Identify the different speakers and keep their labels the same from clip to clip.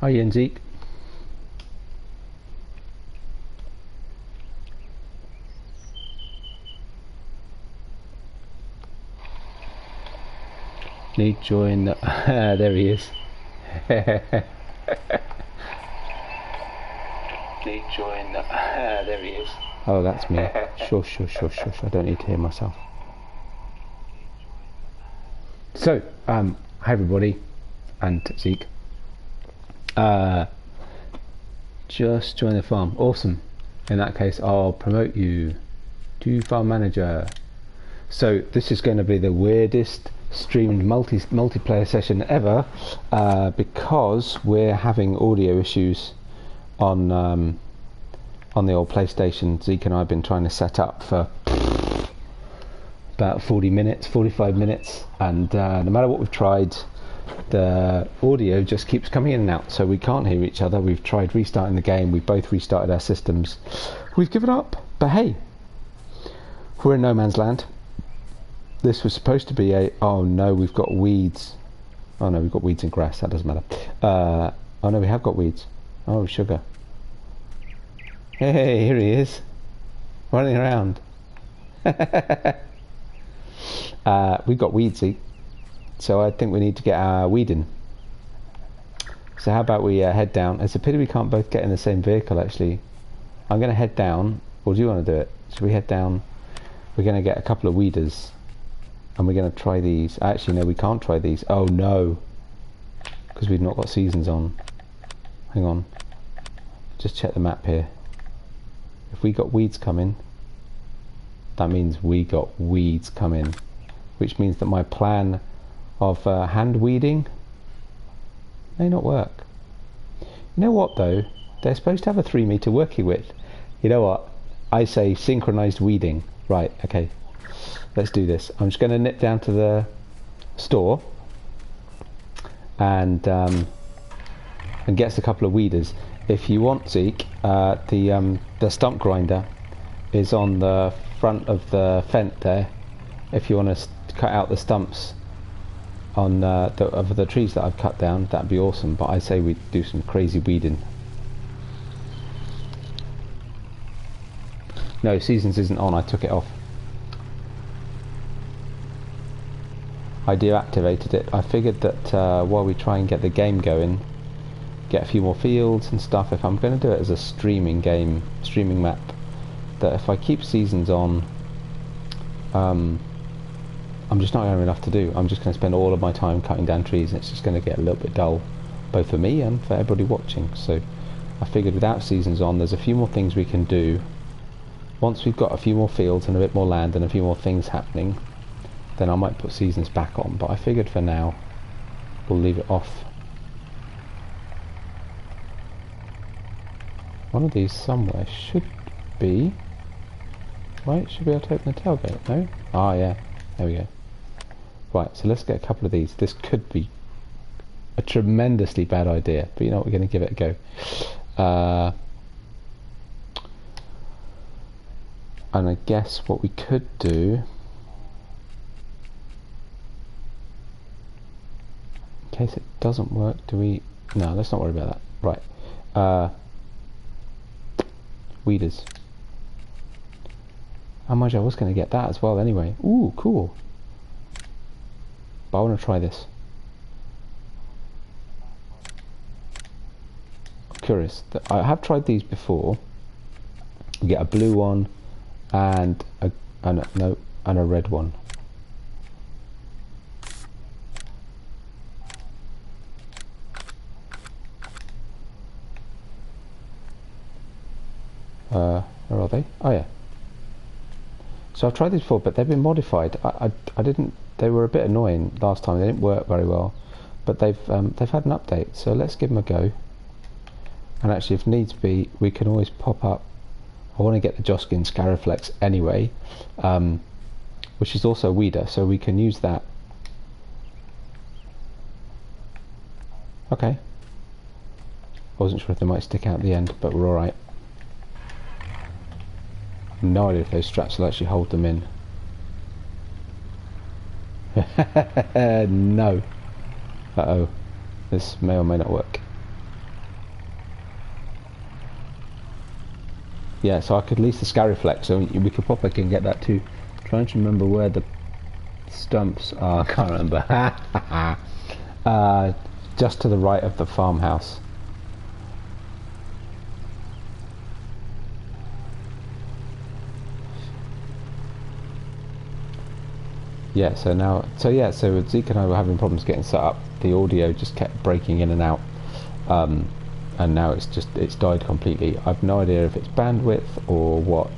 Speaker 1: Hi Ian, Zeke. Need join the there he is. Need join the there he is. Oh, that's me. Shush. I don't need to hear myself. So, hi everybody, and Zeke. Just join the farm. Awesome. In that case, I'll promote you to farm manager. So this is going to be the weirdest streamed multiplayer session ever, because we're having audio issues on the old PlayStation. Zeke and I have been trying to set up for about 45 minutes, and no matter what we've tried, the audio just keeps coming in and out, so we can't hear each other. We've tried restarting the game, we both restarted our systems, we've given up, but hey, we're in no man's land. This was supposed to be a, oh no, we've got weeds. Oh no, we've got weeds and grass, that doesn't matter. Oh no, we have got weeds. Oh, sugar. Hey, here he is, running around. We've got weeds, so I think we need to get our weeding. So how about we head down? It's a pity we can't both get in the same vehicle, actually. I'm going to head down, or do you want to do it? Should we head down? We're going to get a couple of weeders, and we're going to try these. Actually, no, we can't try these. Oh no, because we've not got seasons on. Hang on, just check the map here. If we got weeds coming, that means we got weeds coming, which means that my plan of hand weeding may not work. You know what though? They're supposed to have a 3 meter working width. You know what? I say synchronized weeding. Right, okay. Let's do this. I'm just going to nip down to the store and get us a couple of weeders. If you want, Zeke, the stump grinder is on the front of the fence there. If you want to cut out the stumps on of the trees that I've cut down, that'd be awesome. But I say we do some crazy weeding. No, seasons isn't on. I took it off. I deactivated it. I figured that while we try and get the game going, get a few more fields and stuff, if I'm going to do it as a streaming game, streaming map, that if I keep seasons on, I'm just not going to have enough to do. I'm just going to spend all of my time cutting down trees, and it's just going to get a little bit dull, both for me and for everybody watching. So I figured without seasons on, there's a few more things we can do. Once we've got a few more fields and a bit more land and a few more things happening, then I might put seasons back on, but I figured for now we'll leave it off. One of these somewhere should be, right, should be able to open the tailgate, no? Ah yeah, there we go. Right, so let's get a couple of these. This could be a tremendously bad idea, but you know what, we're going to give it a go. And I guess what we could do, in case it doesn't work, do we, no, let's not worry about that. Right, weeders. How much I was going to get that as well anyway. Ooh, cool. But I want to try this. I'm curious. I have tried these before. You get a blue one and a red one. Where are they? Oh yeah. So I've tried these before, but they've been modified. I didn't. They were a bit annoying last time. They didn't work very well, but they've had an update. So let's give them a go. And actually, if needs be, we can always pop up. I want to get the Joskin Scariflex anyway, which is also a weeder, so we can use that. Okay. I wasn't sure if they might stick out at the end, but we're all right. No idea if those straps will actually hold them in. No. Uh-oh. This may or may not work. Yeah, so I could lease the Scariflex, so we could pop back and get that too. Trying to remember where the stumps are. I can't remember. Just to the right of the farmhouse. Yeah, so now, so Zeke and I were having problems getting set up. The audio just kept breaking in and out, and now it's died completely. I've no idea if it's bandwidth or what.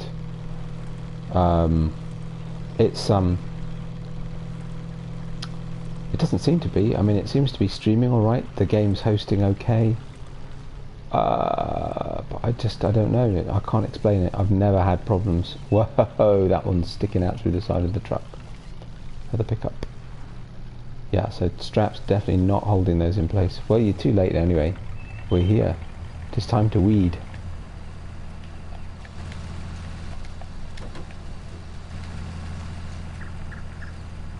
Speaker 1: It doesn't seem to be. I mean, it seems to be streaming all right. The game's hosting okay. But I don't know. I can't explain it. I've never had problems. Whoa, that one's sticking out through the side of the truck. The pickup. Yeah, so straps definitely not holding those in place. Well, you're too late anyway. We're here. It's time to weed.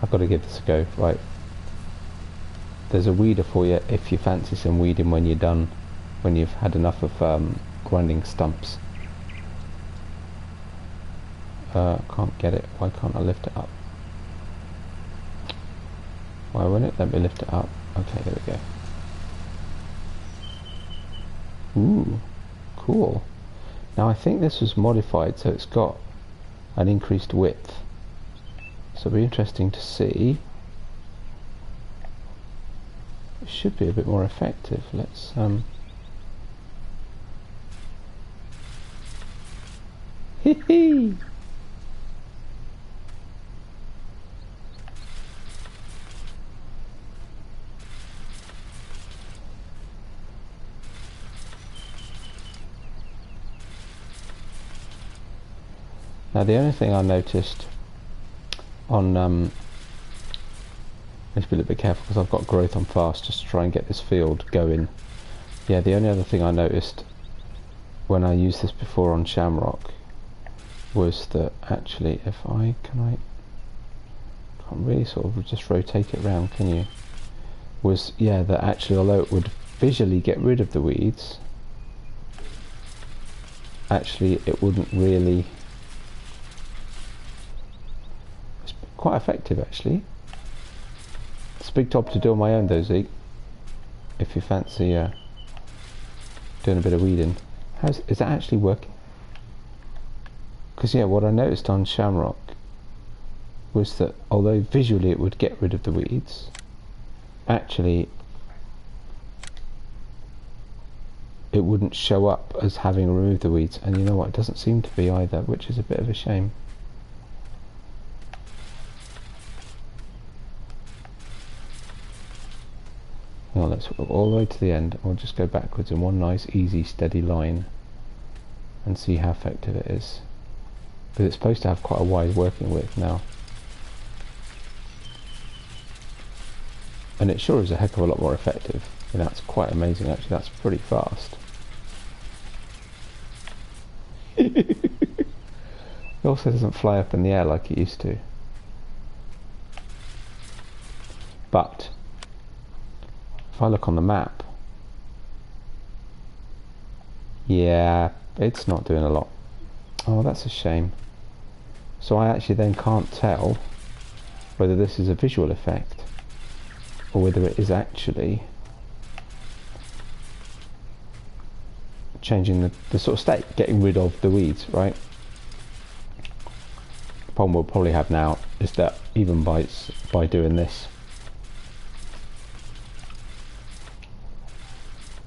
Speaker 1: I've got to give this a go. Right. There's a weeder for you if you fancy some weeding when you're done. When you've had enough of grinding stumps. Can't get it. Why can't I lift it up? Why won't it let me lift it up? Okay, there we go. Ooh, cool. Now I think this was modified, so it's got an increased width. So it'll be interesting to see. It should be a bit more effective. Let's hee hee. Now the only thing I noticed on, I need to be a little bit careful because I've got growth on fast just to try and get this field going. Yeah, the only other thing I noticed when I used this before on Shamrock was that actually if I can't really sort of just rotate it around, can you? Was, yeah, that actually although it would visually get rid of the weeds, actually it wouldn't really. Quite effective actually. It's a big job to do on my own though, Zeke. If you fancy doing a bit of weeding. Is that actually working? Because yeah, what I noticed on Shamrock was that although visually it would get rid of the weeds, actually it wouldn't show up as having removed the weeds, and you know what, it doesn't seem to be either, which is a bit of a shame. Well, let's go all the way to the end. We'll just go backwards in one nice, easy, steady line and see how effective it is. Because it's supposed to have quite a wide working width now. And it sure is a heck of a lot more effective. And that's quite amazing actually, that's pretty fast. It also doesn't fly up in the air like it used to. But if I look on the map, yeah, it's not doing a lot. Oh, that's a shame. So I actually then can't tell whether this is a visual effect or whether it is actually changing the sort of state, getting rid of the weeds, right? The problem we'll probably have now is that even by doing this,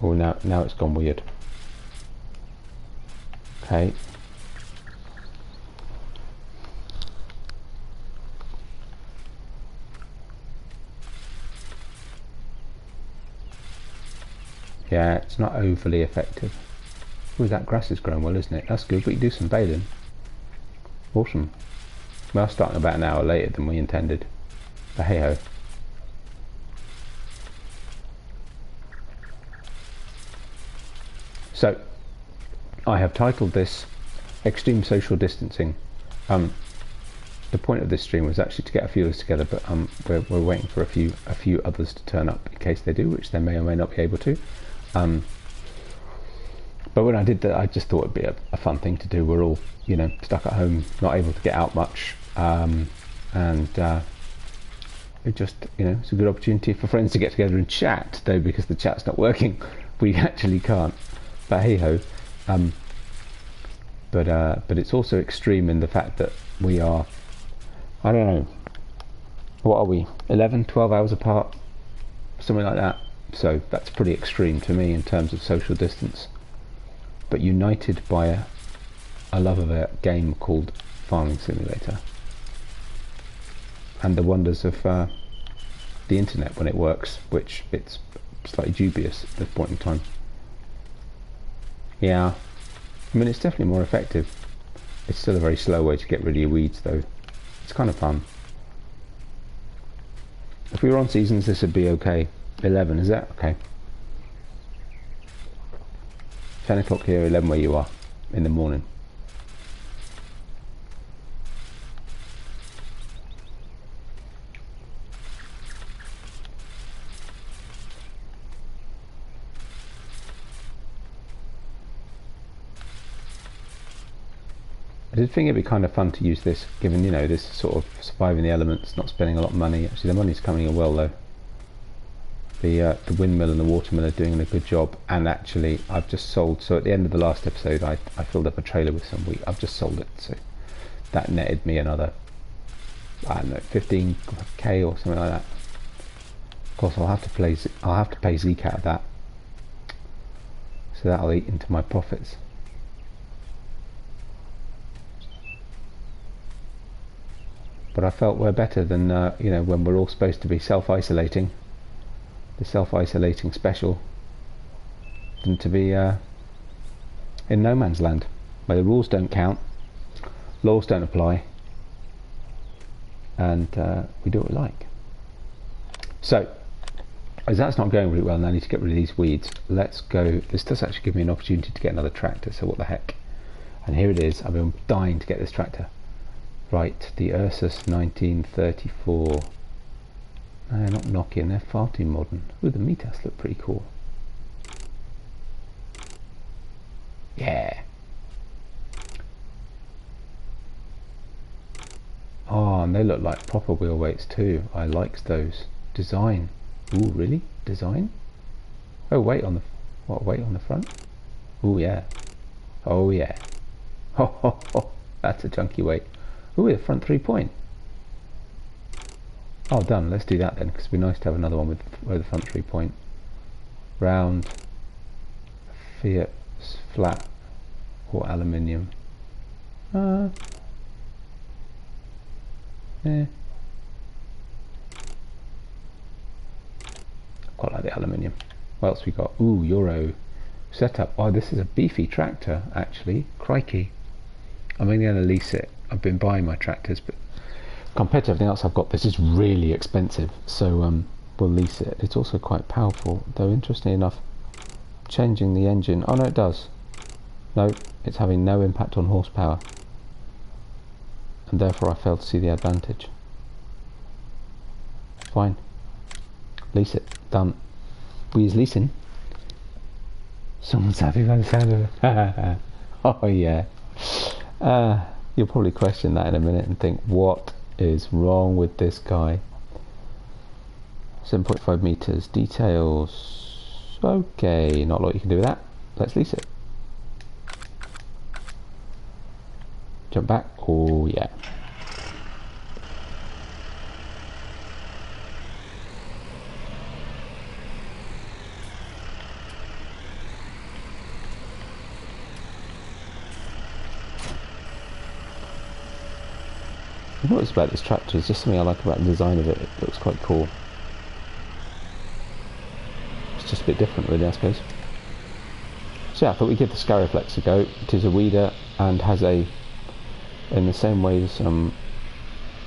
Speaker 1: oh, now it's gone weird. Okay. Yeah, it's not overly effective. Ooh, that grass is growing well, isn't it? That's good, but you do some baling. Awesome. Well, starting about an hour later than we intended. But hey ho. So, I have titled this Extreme Social Distancing. The point of this stream was actually to get a few of us together, but we're waiting for a few others to turn up in case they do, which they may or may not be able to. But when I did that, I just thought it'd be a fun thing to do. We're all, you know, stuck at home, not able to get out much, and it just, you know, it's a good opportunity for friends to get together and chat, though, because the chat's not working. We actually can't. But hey ho. But it's also extreme in the fact that we are, I don't know, what are we, 11, 12 hours apart, something like that. So that's pretty extreme to me in terms of social distance, but united by a love of a game called Farming Simulator and the wonders of the internet when it works, which it's slightly dubious at this point in time. Yeah, I mean, it's definitely more effective. It's still a very slow way to get rid of your weeds, though. It's kind of fun. If we were on seasons, this would be okay. 11, is that okay? 10 o'clock here, 11 where you are in the morning. I did think it'd be kind of fun to use this, given, you know, this sort of surviving the elements, not spending a lot of money. Actually, the money's coming in well, though. The windmill and the watermill are doing a good job, and actually I've just sold, so at the end of the last episode I filled up a trailer with some wheat. I've just sold it, so that netted me another, I don't know, 15k or something like that. Of course I'll have to pay Zeke out of that, so that'll eat into my profits. But I felt we're better than you know, when we're all supposed to be self-isolating, the self-isolating special, than to be in no man's land, where the rules don't count, laws don't apply, and we do what we like. So, as that's not going really well and I need to get rid of these weeds, let's go. This does actually give me an opportunity to get another tractor, so what the heck. And here it is. I've been dying to get this tractor. Right, the Ursus 1934. No, not Nokia, they're far too modern. Ooh, the Metas look pretty cool. Yeah. Oh, and they look like proper wheel weights too. I likes those. Design. Ooh, really? Design? Oh, weight on the... What, weight on the front? Ooh, yeah. Oh, yeah. Ho, ho, ho. That's a chunky weight. Ooh, the front 3-point. Oh, done. Let's do that then, because it'd be nice to have another one with the front 3-point. Round, Fiat, flat, or aluminium. Yeah. Quite like the aluminium. What else we got? Ooh, Euro setup. Oh, this is a beefy tractor, actually. Crikey. I'm only going to lease it. I've been buying my tractors, but compared to everything else I've got, this is really expensive, so we'll lease it. It's also quite powerful, though interestingly enough, changing the engine, oh no it does, no, it's having no impact on horsepower, and therefore I fail to see the advantage. Fine, lease it, done. We is leasing. Someone's happy by the sound of it. Oh yeah. You'll probably question that in a minute and think, what is wrong with this guy? 7.5 meters, details. Okay, not a lot you can do with that. Let's lease it. Jump back. Oh yeah. I noticed about this tractor is just something I like about the design of it. It looks quite cool. It's just a bit different really, I suppose. So yeah, I thought we'd give the Scariflex a go. It is a weeder and has a, in the same way as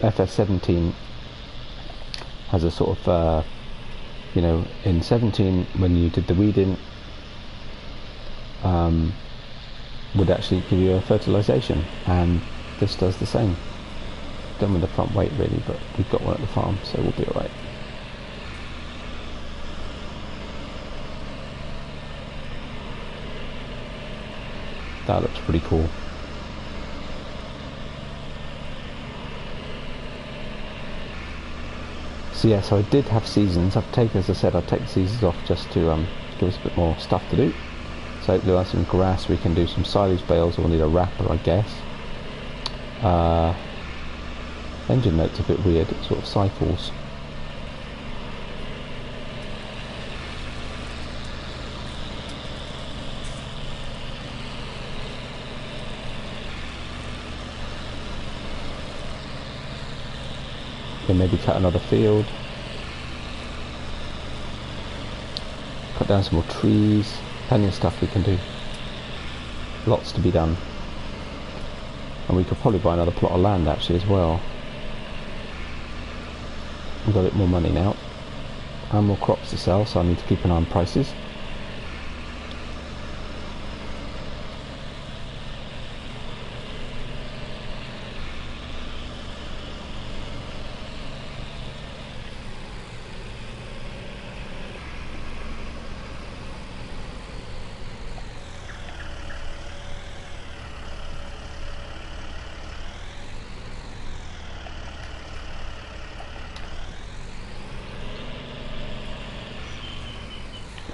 Speaker 1: FS17 has a sort of, you know, in 17 when you did the weeding, would actually give you a fertilisation, and this does the same. Done with the front weight really, but we've got one at the farm, so we'll be alright. That looks pretty cool. So yeah, so I did have seasons. As I said, I've taken seasons off just to give us a bit more stuff to do. So hopefully we'll have some grass, we can do some silage bales, or we'll need a wrapper, I guess. Engine note's a bit weird, it sort of cycles. Then maybe cut another field. Cut down some more trees. Plenty of stuff we can do. Lots to be done. And we could probably buy another plot of land actually as well. We've got a bit more money now. And more crops to sell, so I need to keep an eye on prices.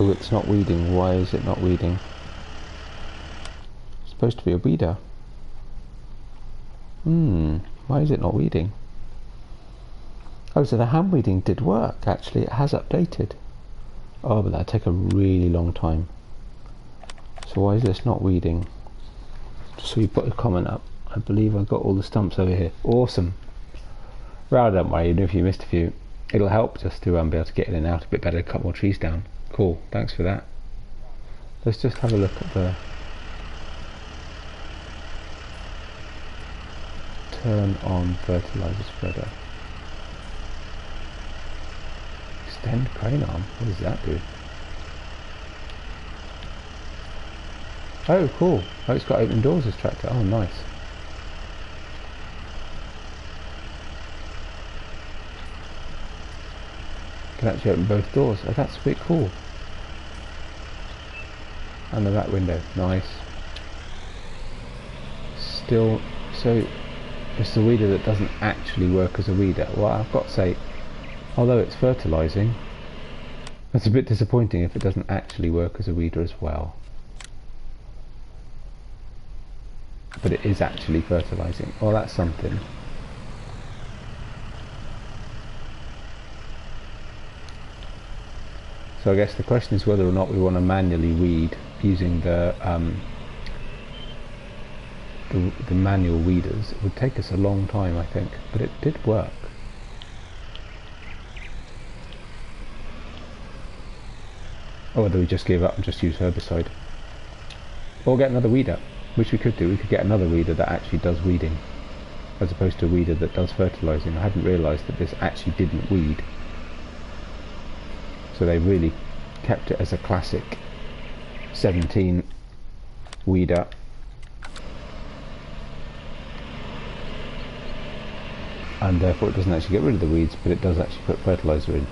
Speaker 1: Oh, it's not weeding. Why is it not weeding? It's supposed to be a weeder. Why is it not weeding? Oh, so the hand weeding did work, actually. It has updated. Oh, but that'd take a really long time. So why is this not weeding? So we put a comment up. I believe I've got all the stumps over here. Awesome. Well, don't worry, even if you missed a few, it'll help just to be able to get in and out a bit better, cut more trees down. Cool, thanks for that. Let's just have a look at the turn on fertilizer spreader. Extend crane arm, what does that do? Oh cool, oh it's got open doors as tractor, oh nice. Can actually open both doors, oh that's a bit cool. And the back window, nice. Still, so it's the weeder that doesn't actually work as a weeder. Well, I've got to say, although it's fertilising, it's a bit disappointing if it doesn't actually work as a weeder as well. But it is actually fertilising. Oh, that's something. So I guess the question is whether or not we want to manually weed using the manual weeders. It would take us a long time, I think, but it did work. Or whether we just give up and just use herbicide. Or get another weeder, which we could do. We could get another weeder that actually does weeding, as opposed to a weeder that does fertilising. I hadn't realised that this actually didn't weed. So they really kept it as a classic 17 weeder. And therefore it doesn't actually get rid of the weeds, but it does actually put fertiliser in.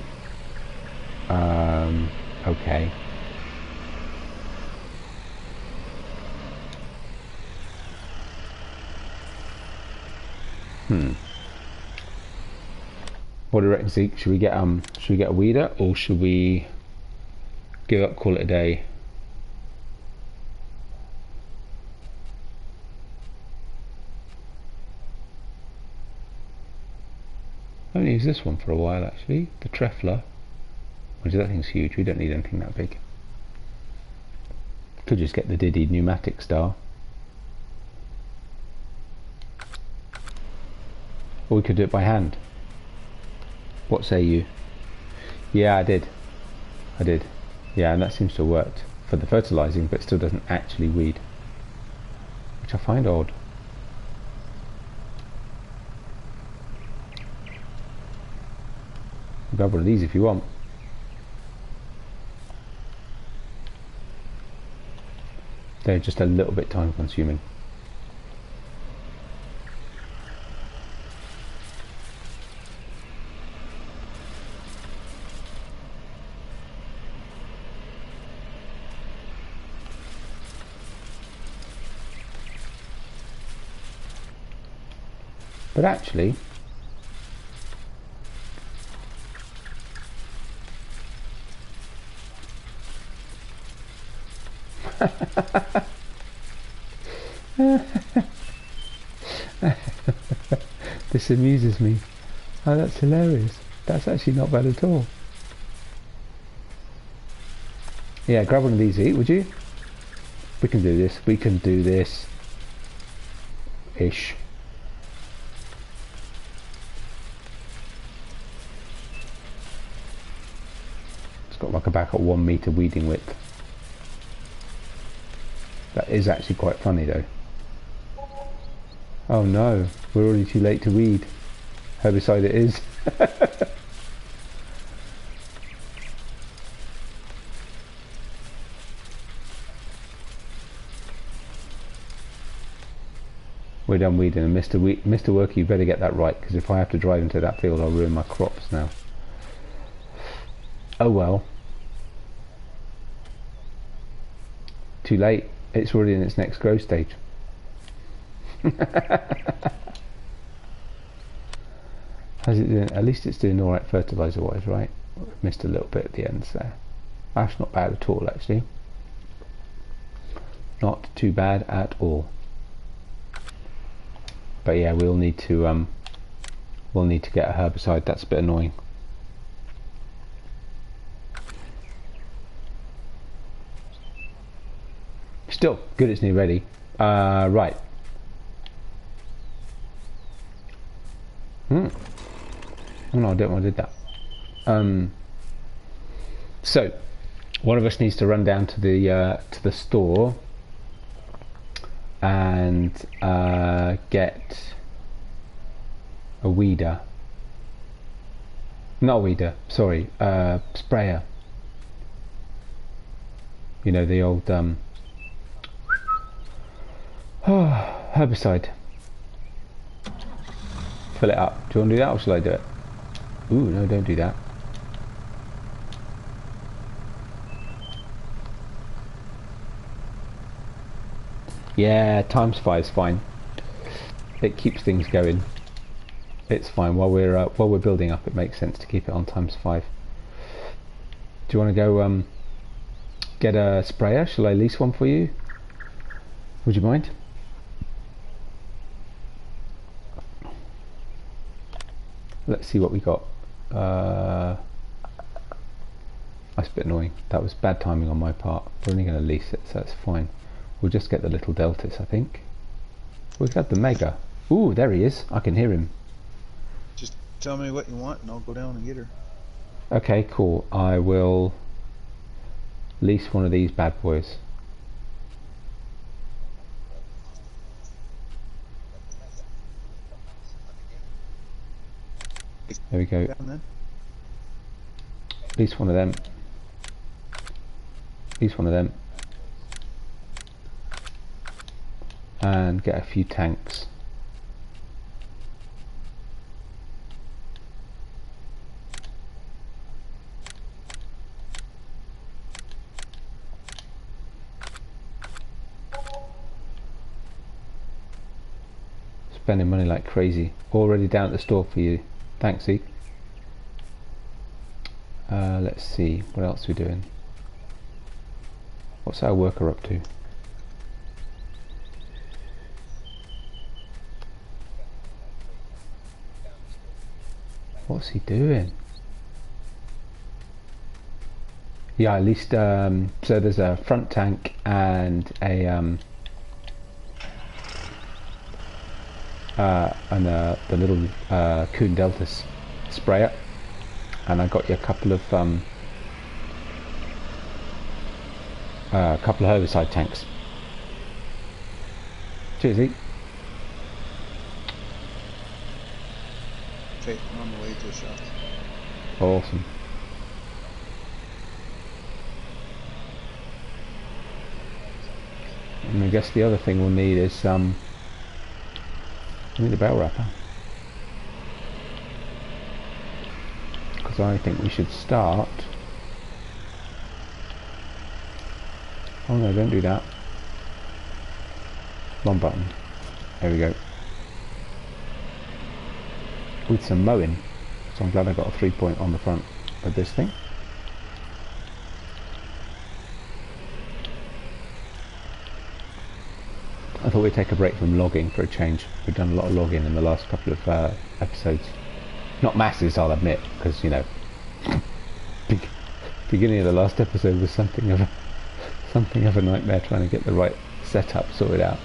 Speaker 1: Okay. What do you reckon, Zeke? Should we get a weeder, or should we give up, call it a day? I haven't used this one for a while actually, the Treffler. Which that thing's huge, we don't need anything that big. Could just get the Diddy pneumatic star. Or we could do it by hand. What say you? Yeah, I did. Yeah, and that seems to have worked for the fertilising, but still doesn't actually weed. Which I find odd. Grab one of these if you want. They're just a little bit time consuming. But actually, this amuses me. Oh, that's hilarious. That's actually not bad at all. Yeah, grab one of these, eat, would you? We can do this. We can do this. Ish. It's got like about a 1 meter weeding width. That is actually quite funny though. Oh no, we're already too late to weed. Herbicide it is. We're done weeding, and Mr. Worker, you better get that right, because if I have to drive into that field, I'll ruin my crops now. Oh well. Too late. It's already in its next growth stage. How's it doing? At least it's doing alright fertilizer wise, right? Missed a little bit at the ends there. That's not bad at all, actually. Not too bad at all. But yeah, we'll need to get a herbicide. That's a bit annoying. Still good, it's near ready. Right. Oh no, I don't want to do that. So one of us needs to run down to the store and get a weeder. Not a weeder, sorry, sprayer. You know, the old herbicide. Fill it up. Do you want to do that, or shall I do it? Ooh, no, don't do that. Yeah, ×5 is fine. It keeps things going. It's fine while we're building up. It makes sense to keep it on ×5. Do you want to go get a sprayer? Shall I lease one for you? Would you mind? Let's see what we got. That's a bit annoying. That was bad timing on my part. We're only going to lease it, so that's fine. We'll just get the little deltas, I think. We've got the mega. Ooh, there he is. I can hear him.
Speaker 2: Just tell me what you want and I'll go down and get her.
Speaker 1: Okay, cool. I will lease one of these bad boys. There we go. Lease one of them. Lease one of them. And get a few tanks. Spending money like crazy. Already down at the store for you. Thanks, Zeke. Let's see, what else are we doing? What's our worker up to? What's he doing? Yeah, at least so there's a front tank and a the little Kuhn Delta sprayer, and I got you a couple of herbicide tanks. Cheers, Zeke.
Speaker 2: Okay, I'm on the way to the shop.
Speaker 1: Awesome. And I guess the other thing we'll need is we need a bell wrapper, because I think we should start. Oh no, don't do that. Wrong button. There we go. with some mowing. So I'm glad I got a 3-point on the front of this thing. I thought we'd take a break from logging for a change. We've done a lot of logging in the last couple of episodes. Not masses, I'll admit, because, you know, beginning of the last episode was something of a nightmare trying to get the right setup sorted out.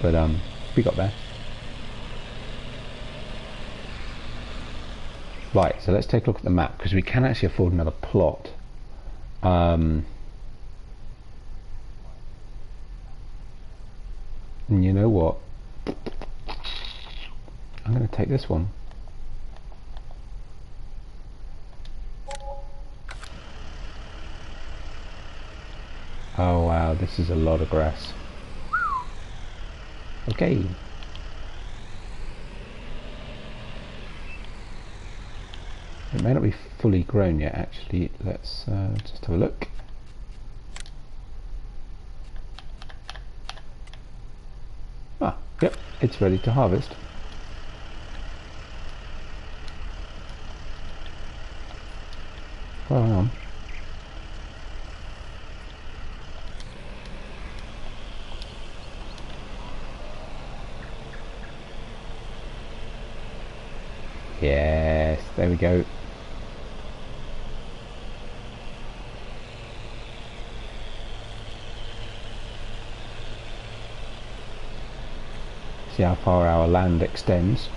Speaker 1: But we got there. Right, so let's take a look at the map, because we can actually afford another plot. And you know what? I'm going to take this one. Oh wow, this is a lot of grass. Okay. It may not be fully grown yet, actually. Let's just have a look. Ah, yep, it's ready to harvest. Oh, hang on. Yes, there we go. See how far our land extends.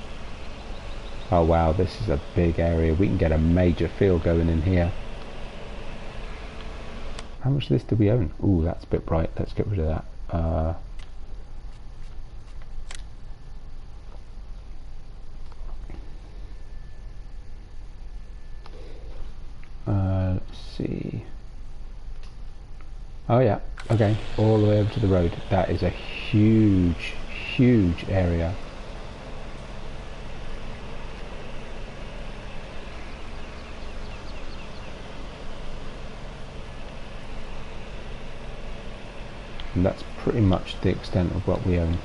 Speaker 1: Oh wow, this is a big area. We can get a major field going in here. How much of this do we own? Ooh, that's a bit bright. Let's get rid of that. Let's see. Oh yeah, okay. All the way over to the road. That is a huge, huge area. And that's pretty much the extent of what we own.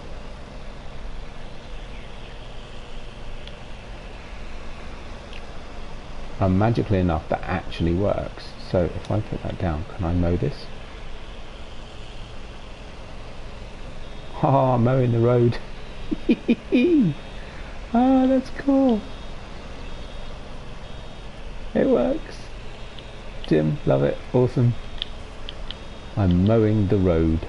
Speaker 1: And magically enough, that actually works. So if I put that down, can I mow this? Ah, mowing the road. Ah, that's cool. It works. Jim, love it. Awesome. I'm mowing the road.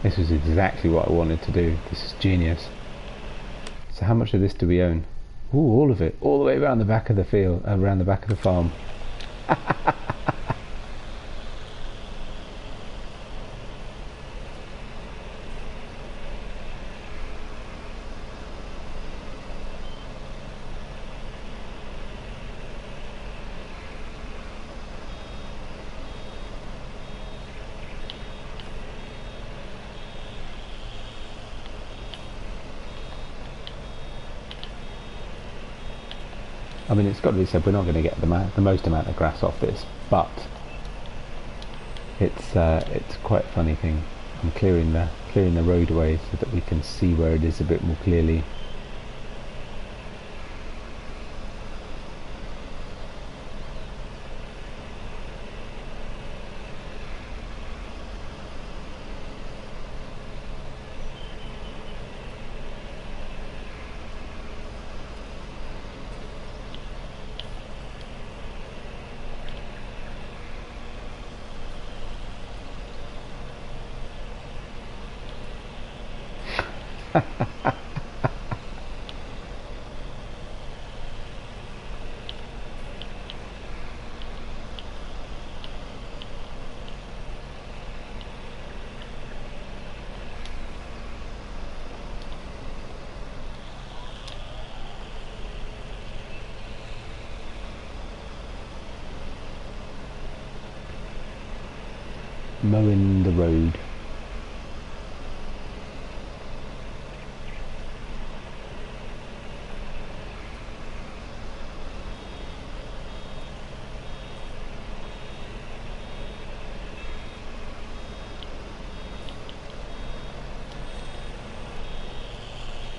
Speaker 1: This was exactly what I wanted to do. This is genius. So how much of this do we own? Ooh, all of it. All the way around the back of the field, around the back of the farm. I mean, it's got to be said, we're not going to get the most amount of grass off this, but it's quite a funny thing. I'm clearing the roadway so that we can see where it is a bit more clearly. mowing the road.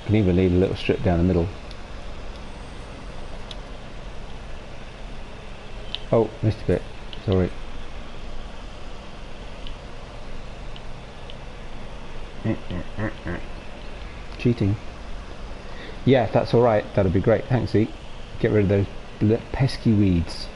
Speaker 1: Can even leave a little strip down the middle. Oh, missed a bit. Sorry. Cheating. Yeah, if that's alright, that'd be great. Thanks, Zeke. Get rid of those pesky weeds.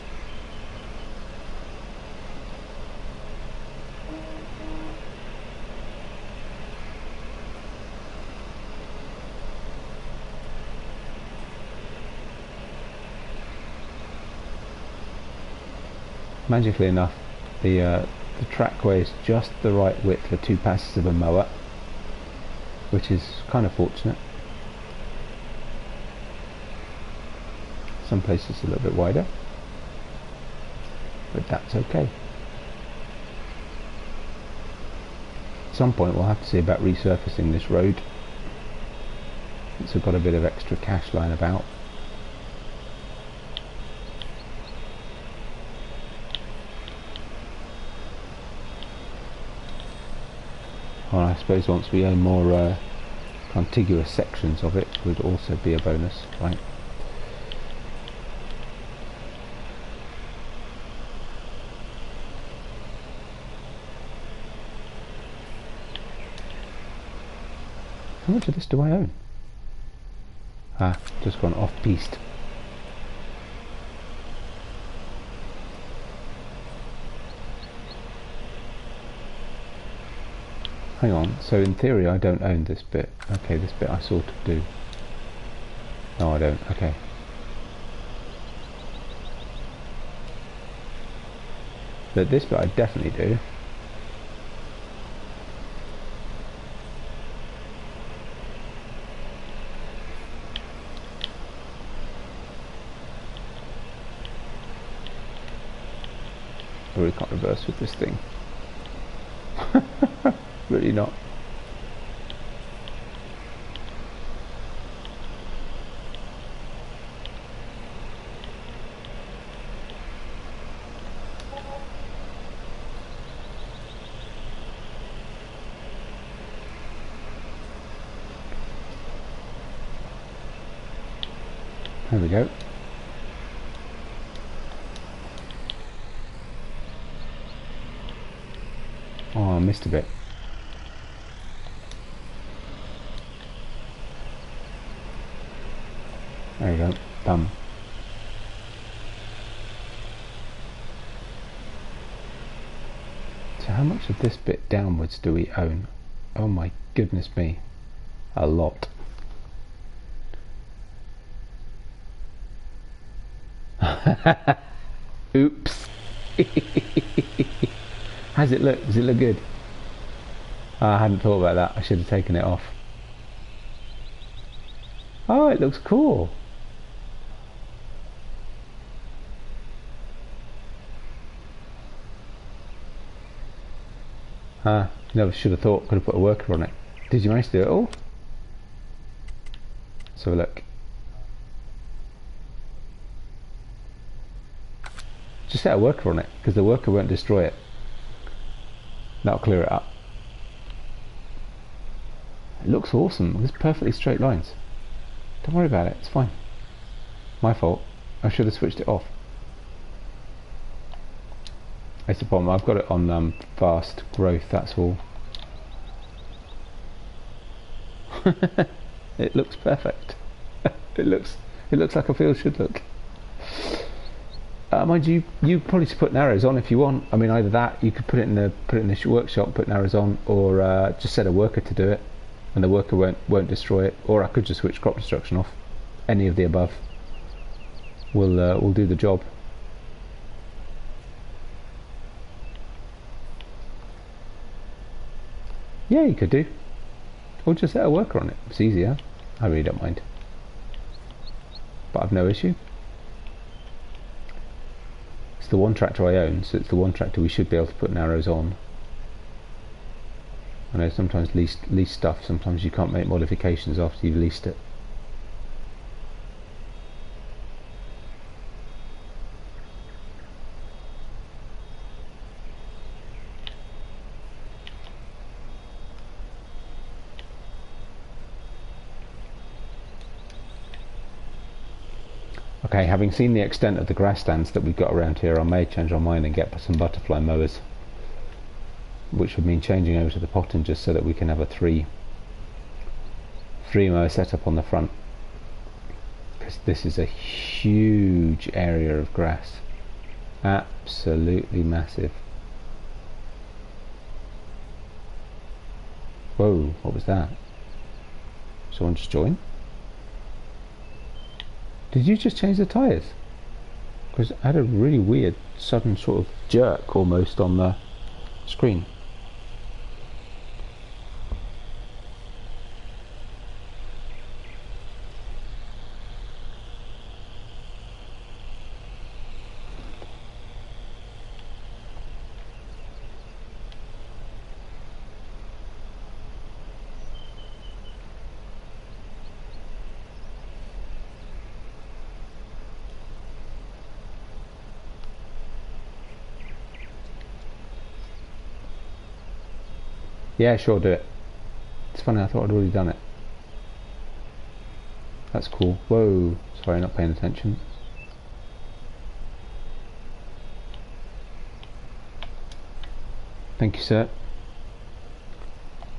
Speaker 1: Magically enough, the trackway is just the right width for 2 passes of a mower, which is kind of fortunate. Some places a little bit wider, but that's okay. At some point we'll have to see about resurfacing this road, since we've got a bit of extra cash lying about. Well, I suppose once we own more contiguous sections of it would also be a bonus, right? How much of this do I own? Ah, just gone off-piste. Hang on, so in theory I don't own this bit. Okay, this bit I sort of do. No, I don't, okay. But this bit I definitely do. I really can't reverse with this thing. Really not. There we go. Oh, I missed a bit. There we go, done. So how much of this bit downwards do we own? Oh my goodness me. A lot. Oops. How's it look? Does it look good? I hadn't thought about that. I should have taken it off. Oh, it looks cool. Never should have thought. Could have put a worker on it. Did you manage to do it all? Let's have a look. Just set a worker on it, because the worker won't destroy it. That'll clear it up. It looks awesome. There's perfectly straight lines. Don't worry about it. It's fine. My fault. I should have switched it off. It's the problem. I've got it on fast growth. That's all. It looks perfect. It looks like a field should look. Mind you, you probably just put arrows on if you want. I mean, either that, you could put it in the workshop, put arrows on, or just set a worker to do it, and the worker won't destroy it. Or I could just switch crop destruction off. Any of the above will do the job. Yeah, you could do. Or just set a worker on it. It's easier. I really don't mind. But I've no issue. It's the one tractor I own, so it's the one tractor we should be able to put arrows on. I know sometimes lease stuff, sometimes you can't make modifications after you've leased it. Okay, having seen the extent of the grass stands that we've got around here, I may change our mind and get some butterfly mowers, which would mean changing over to the potting just so that we can have a three mower setup on the front, because this is a huge area of grass, absolutely massive. Whoa, what was that? Someone just joined? Did you just change the tyres? Because I had a really weird sudden sort of jerk almost on the screen. Yeah, sure, do it. It's funny, I thought I'd already done it. That's cool. Whoa, sorry, not paying attention. Thank you, sir.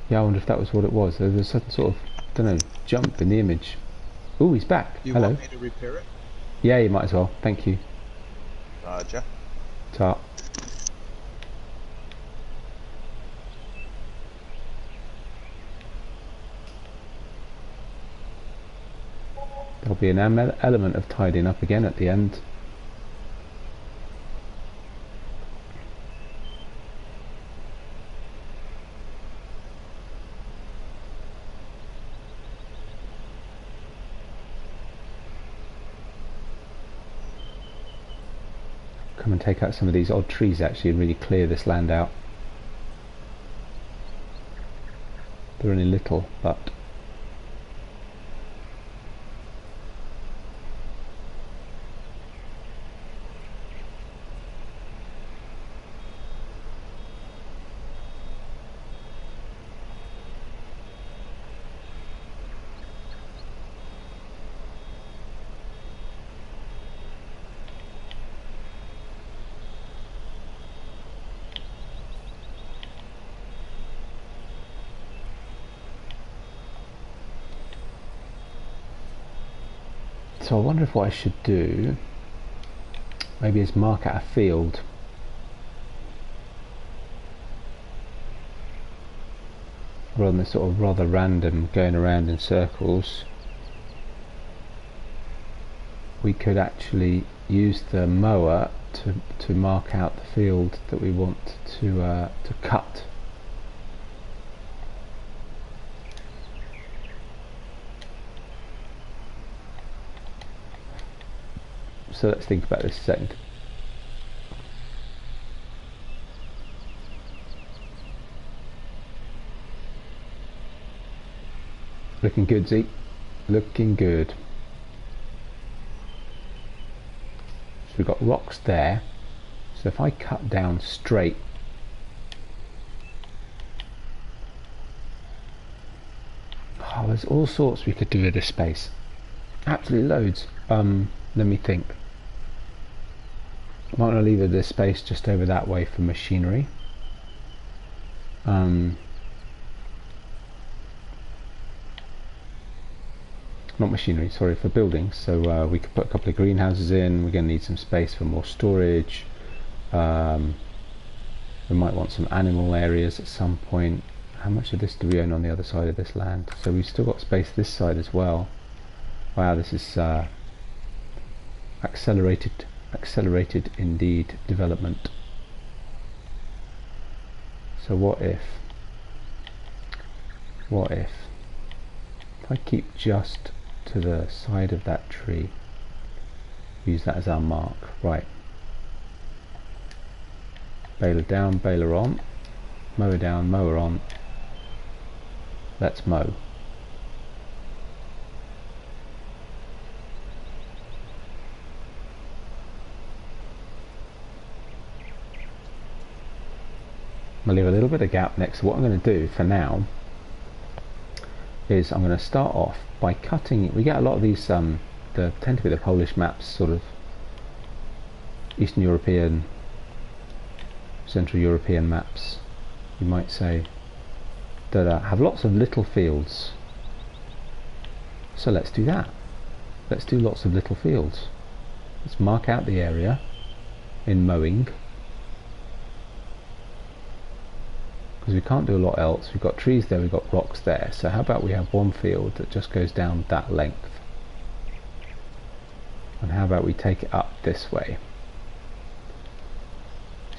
Speaker 1: Yeah, I wonder if that was what it was. There was a certain sort of, don't know, jump in the image. Oh, he's back.
Speaker 2: You
Speaker 1: Hello.
Speaker 2: want me to repair it?
Speaker 1: Yeah, you might as well. Thank you.
Speaker 2: Roger.
Speaker 1: Ta. There'll be an element of tidying up again at the end. Come and take out some of these odd trees actually and really clear this land out. They're only little, but so I wonder if what I should do maybe is mark out a field rather than this sort of rather random going around in circles. We could actually use the mower to mark out the field that we want to cut. So let's think about this a second. Looking good, Zeke. Looking good. So we've got rocks there. So if I cut down straight, oh, there's all sorts we could do with this space. Absolutely loads. Let me think. I might want to leave this space just over that way for machinery. Not machinery, sorry, for buildings. So we could put a couple of greenhouses in. We're going to need some space for more storage. We might want some animal areas at some point. How much of this do we own on the other side of this land? So we've still got space this side as well. Wow, this is accelerated indeed development. So what if I keep just to the side of that tree, use that as our mark, right? Baler down, baler on, mower down, mower on, let's mow. I'll leave a little bit of gap next. What I'm going to do for now is I'm going to start off by cutting. We get a lot of these tend to be the Polish maps, sort of Eastern European, Central European maps, you might say, that have lots of little fields. So let's do that. Let's do lots of little fields. Let's mark out the area in mowing, because we can't do a lot else. We've got trees there, we've got rocks there. So how about we have one field that just goes down that length, and how about we take it up this way,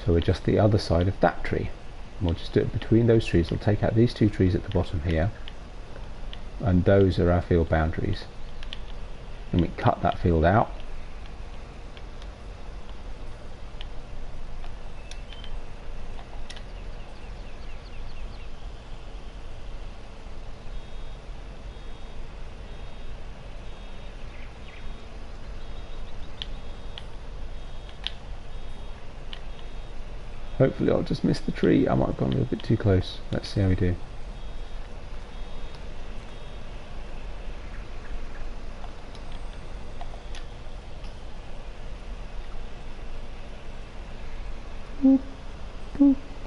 Speaker 1: so we're just the other side of that tree, and we'll just do it between those trees. We'll take out these two trees at the bottom here, and those are our field boundaries, and we cut that field out. Hopefully I'll just miss the tree. I might have gone a little bit too close. Let's see how we do.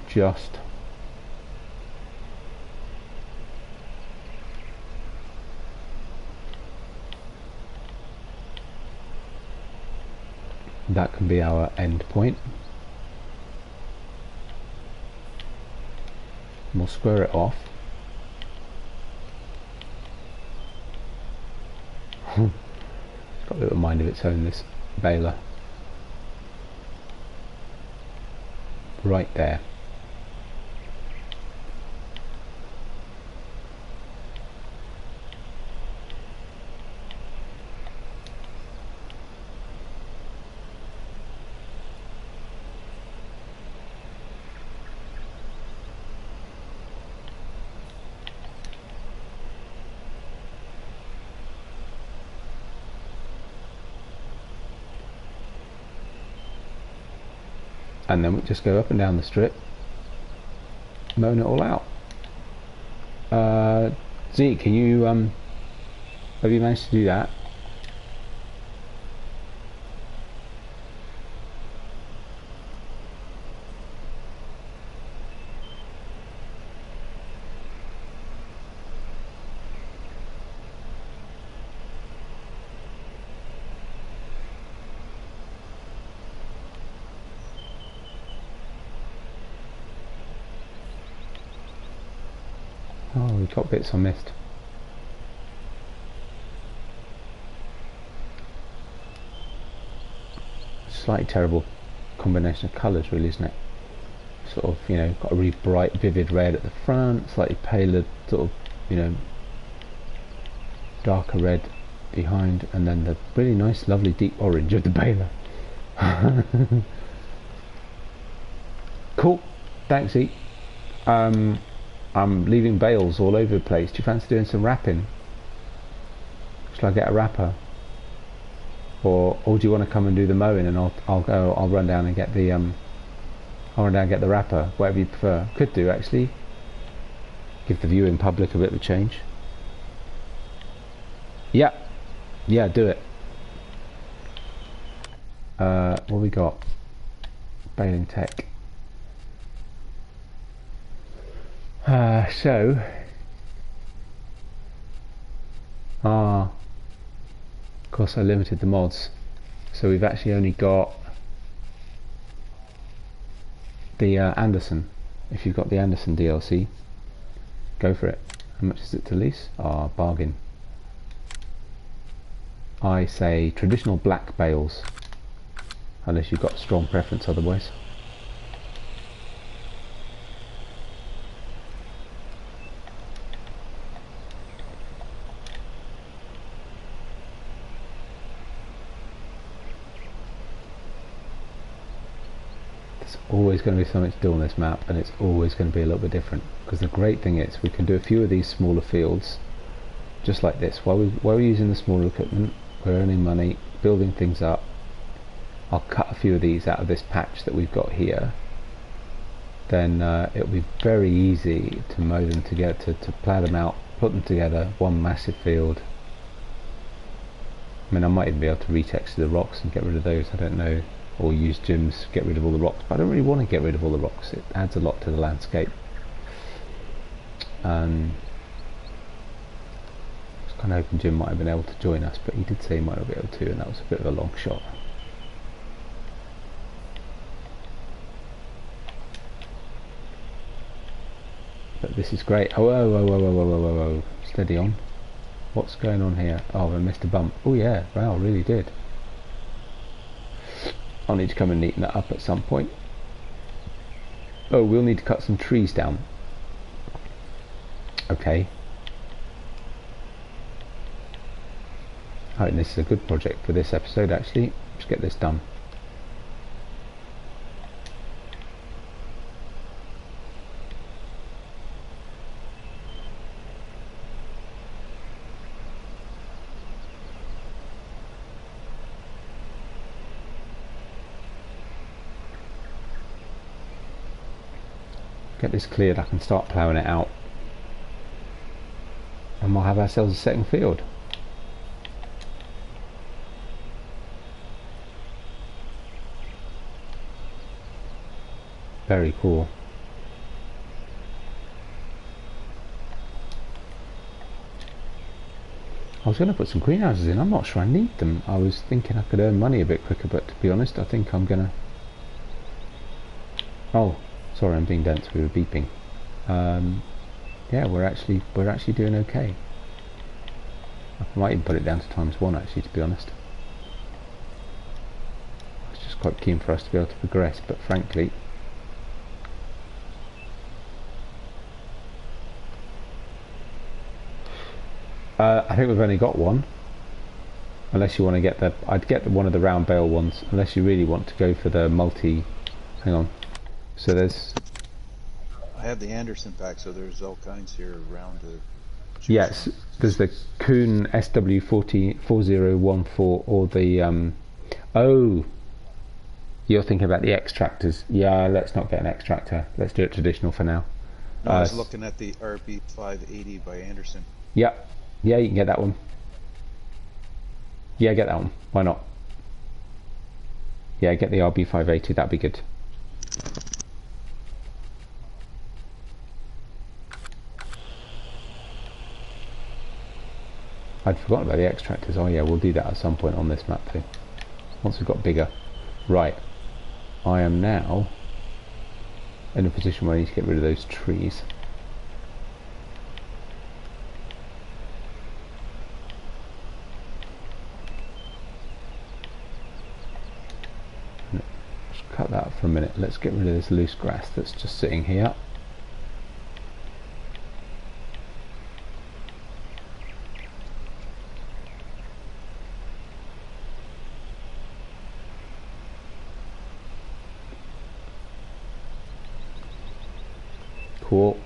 Speaker 1: Just. That can be our end point. We'll square it off. It's got a little mind of its own, this baler. Right there. And then we just go up and down the strip, mowing it all out. Zeke, can you have you managed to do that? Oh, we've got bits I missed. Slightly terrible combination of colours, really, isn't it? Sort of, you know, got a really bright, vivid red at the front, slightly paler, sort of, you know, darker red behind, and then the really nice, lovely, deep orange of the baler. Cool. Thanks, Zeke. I'm leaving bales all over the place. Do you fancy doing some wrapping? Shall I get a wrapper? Or do you want to come and do the mowing, and I'll run down and get the I'll run down and get the wrapper, whatever you prefer. Could do, actually. Give the viewing public a bit of a change. Yeah, do it. What we got? Baling tech. Of course I limited the mods, so we've actually only got the Anderson. If you've got the Anderson DLC, go for it. How much is it to lease? Bargain. I say traditional black bales, unless you've got a strong preference otherwise. It's always going to be something to do on this map, and it's always going to be a little bit different, because the great thing is we can do a few of these smaller fields just like this. While we're using the smaller equipment, we're earning money, building things up. I'll cut a few of these out of this patch that we've got here. Then it'll be very easy to mow them together, to plough them out, put them together, one massive field. I mean, I might even be able to retexture the rocks and get rid of those, I don't know, or use gems to get rid of all the rocks, but I don't really want to get rid of all the rocks. It adds a lot to the landscape. I was kind of hoping Jim might have been able to join us, but he did say he might not be able to, and that was a bit of a long shot. But this is great. Oh, whoa, whoa, whoa, whoa, whoa, whoa, whoa, whoa. Steady on. What's going on here? Oh, I missed a bump. Oh yeah, wow, I really did. I'll need to come and neaten that up at some point. Oh, we'll need to cut some trees down. Okay. I think this is a good project for this episode, actually. Let's get this done. Get this cleared, I can start ploughing it out, and we'll have ourselves a second field. Very cool. I was going to put some greenhouses in. I'm not sure I need them. I was thinking I could earn money a bit quicker, but to be honest, I think I'm gonna... Oh, sorry, I'm being dense. We were beeping. Yeah, we're actually doing okay. I might even put it down to ×1 actually, to be honest. It's just quite keen for us to be able to progress, but frankly, I think we've only got one. Unless you want to get the... I'd get one of the round bale ones, unless you really want to go for the multi... Hang on. So there's...
Speaker 2: I have the Anderson pack, so there's all kinds here around the...
Speaker 1: Yes, there's the Kuhn SW4014 or the... Oh! You're thinking about the extractors. Yeah, let's not get an extractor. Let's do it traditional for now.
Speaker 2: No, I was looking at the RB580 by Anderson.
Speaker 1: Yep. Yeah, you can get that one. Yeah, get that one. Why not? Yeah, get the RB580. That'd be good. I'd forgotten about the extractors. Oh yeah, we'll do that at some point on this map too. Once we've got bigger. Right. I am now in a position where I need to get rid of those trees. Just cut that for a minute. Let's get rid of this loose grass that's just sitting here. Cool.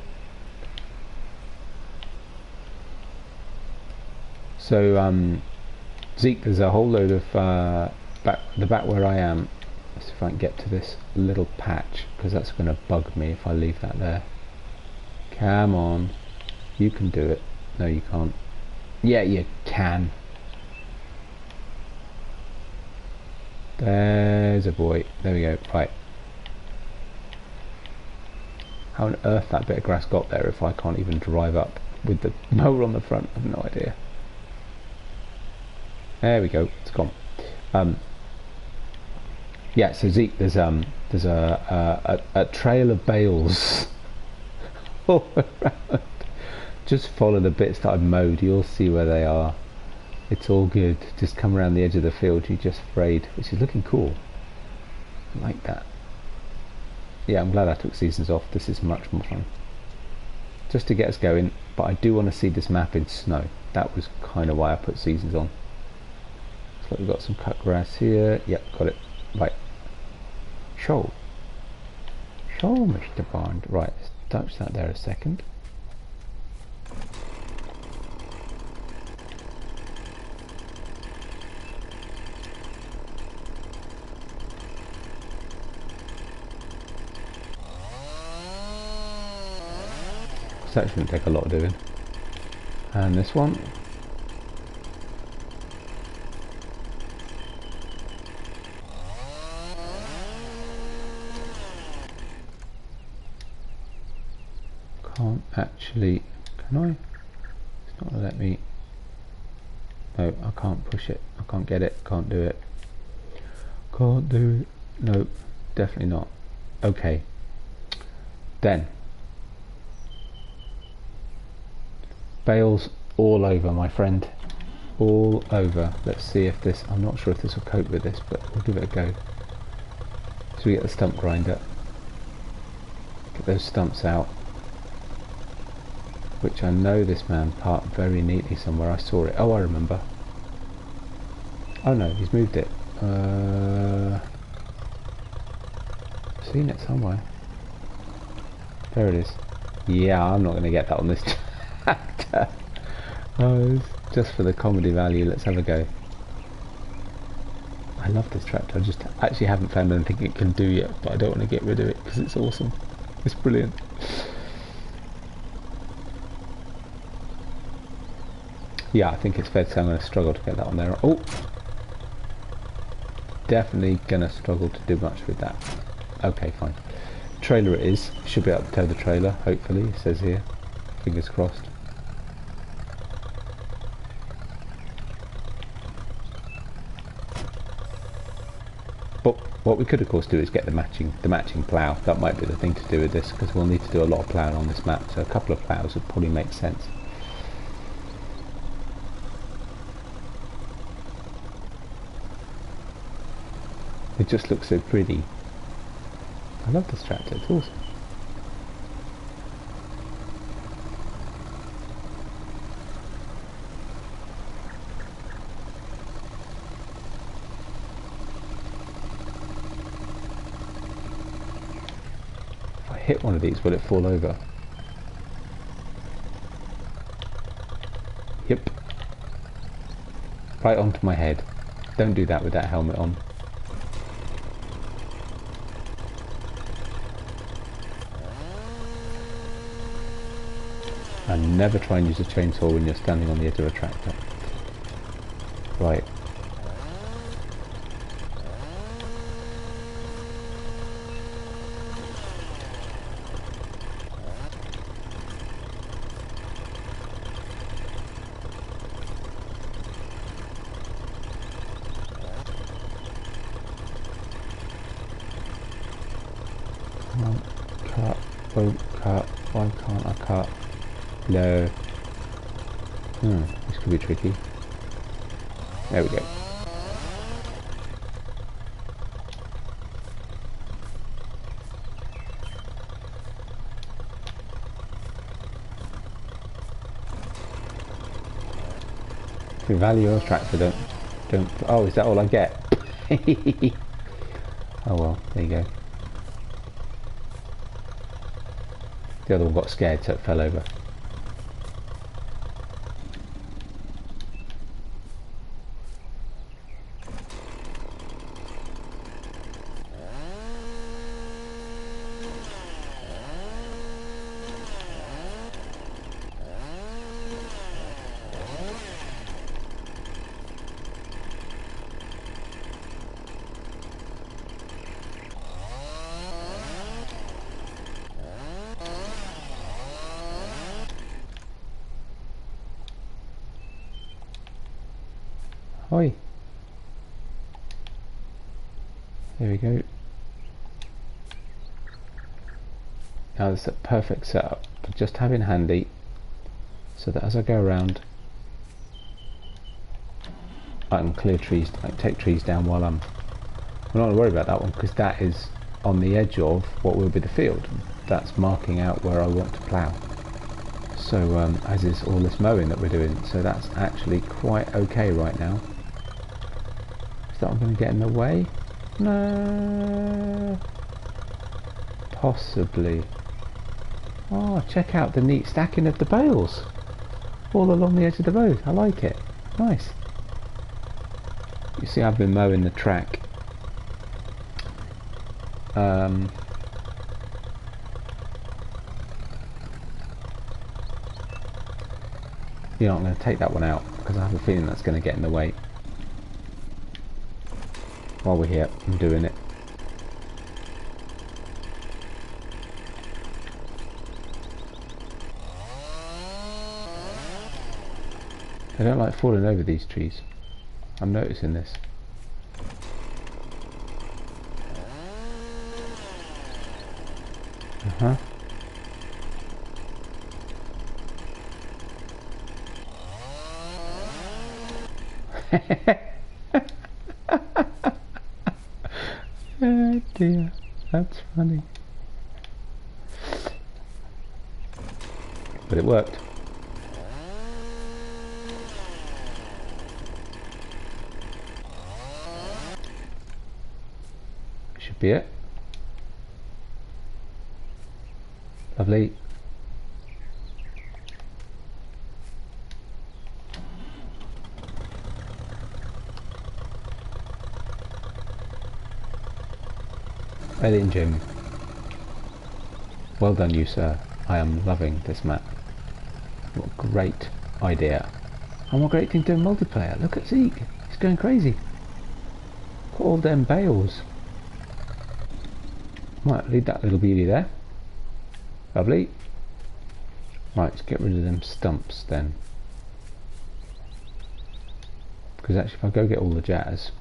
Speaker 1: So Zeke, there's a whole load of the back where I am. Let's see if I can get to this little patch, because that's going to bug me if I leave that there. Come on, you can do it. No, you can't. Yeah, you can. There's a boy. There we go. Right. How on earth that bit of grass got there if I can't even drive up with the mower on the front? I have no idea. There we go, it's gone. Yeah, so Zeke, there's a trail of bales all around. Just follow the bits that I've mowed, you'll see where they are. It's all good. Just come around the edge of the field you just sprayed, which is looking cool. I like that. Yeah, I'm glad I took seasons off. This is much more fun. Just to get us going, but I do want to see this map in snow. That was kind of why I put seasons on. So we've got some cut grass here. Yep, got it. Right. Show. Oh, Mr. Bond. Right, let's touch that there a second. So that shouldn't take a lot of doing. And this one. Can't actually, can I? It's not gonna let me. No, I can't push it. I can't get it. Can't do it. Can't do it. No, definitely not. Okay. Then. Bale's all over, my friend. All over. Let's see if this, I'm not sure if this will cope with this, but we'll give it a go. So we get the stump grinder. Get those stumps out. Which I know this man parked very neatly somewhere. I saw it. Oh, I remember. Oh no, he's moved it. Seen it somewhere. There it is. Yeah, I'm not going to get that on this tractor. Oh, just for the comedy value, let's have a go. I love this tractor. I just actually haven't found anything it can do yet, but I don't want to get rid of it because it's awesome. It's brilliant. Yeah, I think it's fair to say I'm going to struggle to get that on there. Oh! Definitely going to struggle to do much with that. Okay, fine. Trailer it is. Should be able to tow the trailer, hopefully, it says here. Fingers crossed. But what we could of course do is get the matching plough. That might be the thing to do with this, because we'll need to do a lot of ploughing on this map, so a couple of ploughs would probably make sense. It just looks so pretty. I love this tractor, it's awesome. If I hit one of these, will it fall over? Yep. Right onto my head. Don't do that with that helmet on. And never try and use a chainsaw when you're standing on the edge of a tractor. Right. Come on, cut, won't cut, why can't I cut? No. This could be tricky. There we go. The value of tractor, don't. Oh, is that all I get? Oh well, there you go. The other one got scared, so it fell over. Oi. There we go. Now it's a perfect setup to just have in handy, so that as I go around I can clear trees, I can take trees down while I'm not going to worry about that one, because that is on the edge of what will be the field. That's marking out where I want to plough. So as is all this mowing that we're doing, so that's actually quite okay right now. Is that I'm going to get in the way? No. Possibly. Oh, check out the neat stacking of the bales. All along the edge of the road. I like it. Nice. You see I've been mowing the track. You know, I'm going to take that one out because I have a feeling that's going to get in the way. While we're here, I'm doing it. They don't like falling over these trees. I'm noticing this. Uh-huh. Oh dear, that's funny. But it worked. Should be it. Lovely. Well in, Jim. Well done, you sir. I am loving this map. What a great idea. And what a great thing doing multiplayer. Look at Zeke. He's going crazy. Got all them bales. Right, leave that little beauty there. Lovely. Right, let's get rid of them stumps then. Because actually if I go get all the jazz,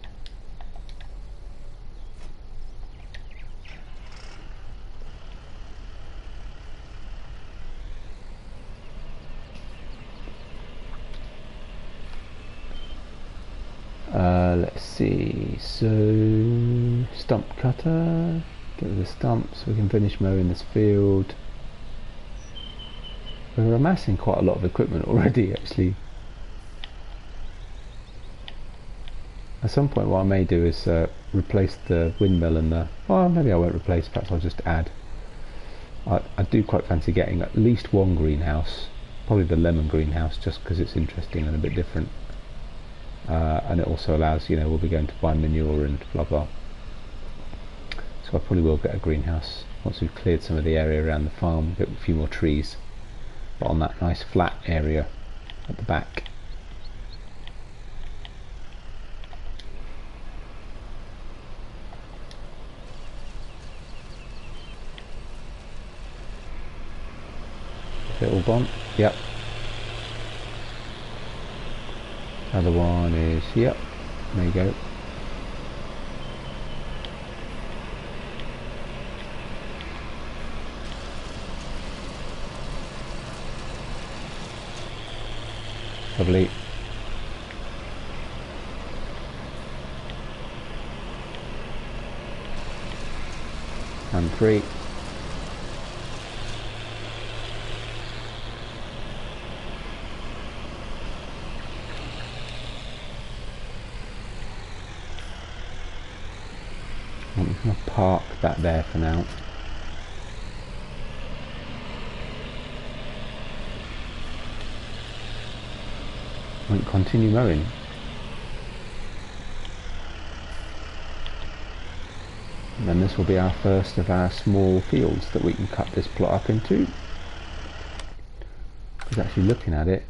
Speaker 1: let's see, so stump cutter, get rid of the stumps, we can finish mowing this field. We're amassing quite a lot of equipment already actually. At some point what I may do is replace the windmill and the, well maybe I won't replace, perhaps I'll just add. I do quite fancy getting at least one greenhouse, probably the lemon greenhouse, just because it's interesting and a bit different. And it also allows, you know, we'll be going to buy manure and blah blah. So I probably will get a greenhouse once we've cleared some of the area around the farm, get a few more trees, but on that nice flat area at the back. Is it all gone? Yep. Other one is, yep, there you go. Lovely. And 3. I'm going to park that there for now. I won't continue mowing. And then this will be our first of our small fields that we can cut this plot up into. Because actually looking at it,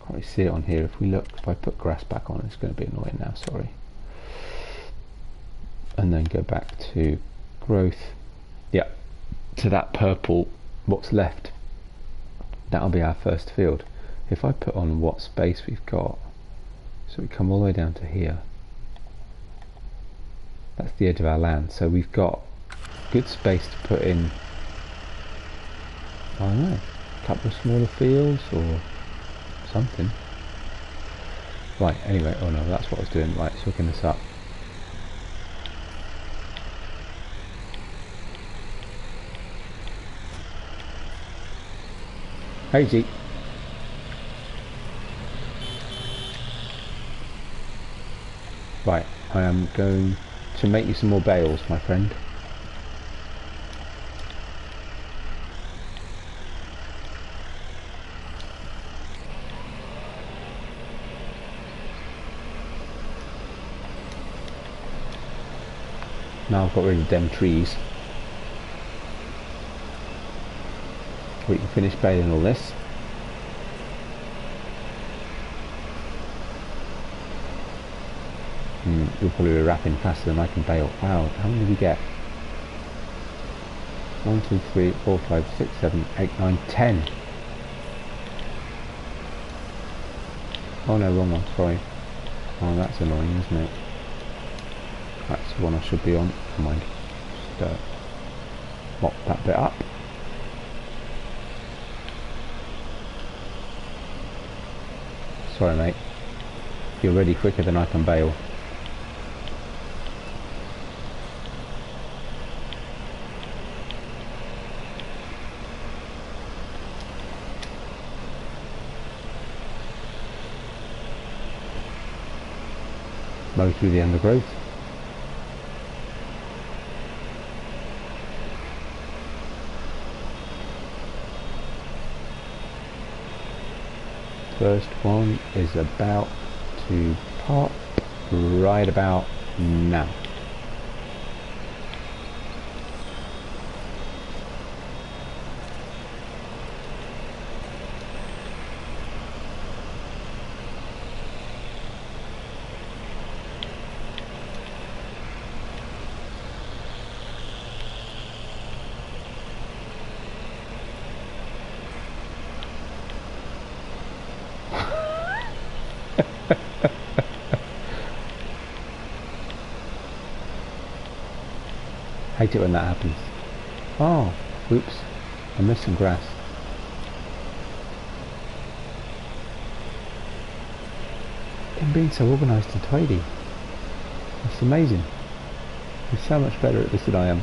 Speaker 1: can't really see it on here. If we look, if I put grass back on, it's going to be annoying now, sorry. And then go back to growth. Yeah, to that purple, what's left. That'll be our first field. If I put on what space we've got, so we come all the way down to here. That's the edge of our land. So we've got good space to put in, I don't know, a couple of smaller fields or something. Right, anyway, oh no, that's what I was doing. Right, it's hooking this up. Hey Zeke. Right, I am going to make you some more bales, my friend. Now I've got rid of them trees. We can finish baling all this. You'll probably be wrapping faster than I can bale. Wow, how many did we get? 1, 2, 3, 4, 5, 6, 7, 8, 9, 10. Oh no, wrong one, sorry. Oh, that's annoying, isn't it? That's the one I should be on. Never mind. Just mop that bit up. Sorry mate. You're ready quicker than I can bale. Mow through the undergrowth. First one is about to pop right about now. Hate it when that happens. Oh, oops, I missed some grass. Them being so organised and tidy. It's amazing. He's so much better at this than I am.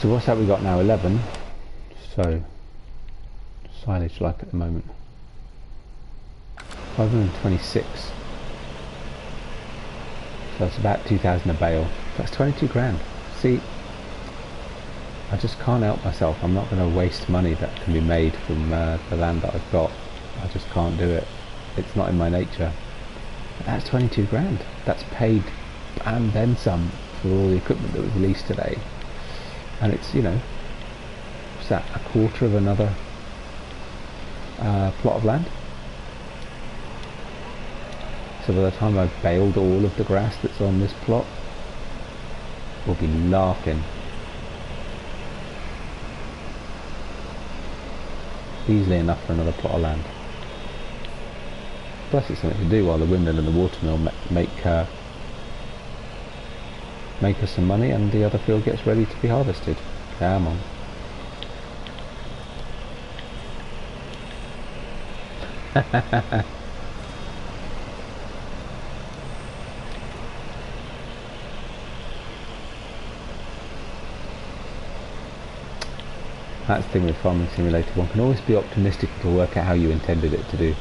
Speaker 1: So what's that we got now? 11. So silage like at the moment 526. So that's about 2,000 a bale. That's 22 grand. See, I just can't help myself. I'm not going to waste money that can be made from the land that I've got. I just can't do it. It's not in my nature. But that's 22 grand. That's paid and then some for all the equipment that was released today. And it's, you know, what's that, a quarter of another plot of land? So by the time I've baled all of the grass that's on this plot, we'll be laughing. Easily enough for another plot of land. Plus it's something to do while the windmill and the watermill make us some money and the other field gets ready to be harvested. Come on. That's the thing with Farming Simulator. One can always be optimistic to work out how you intended it to do.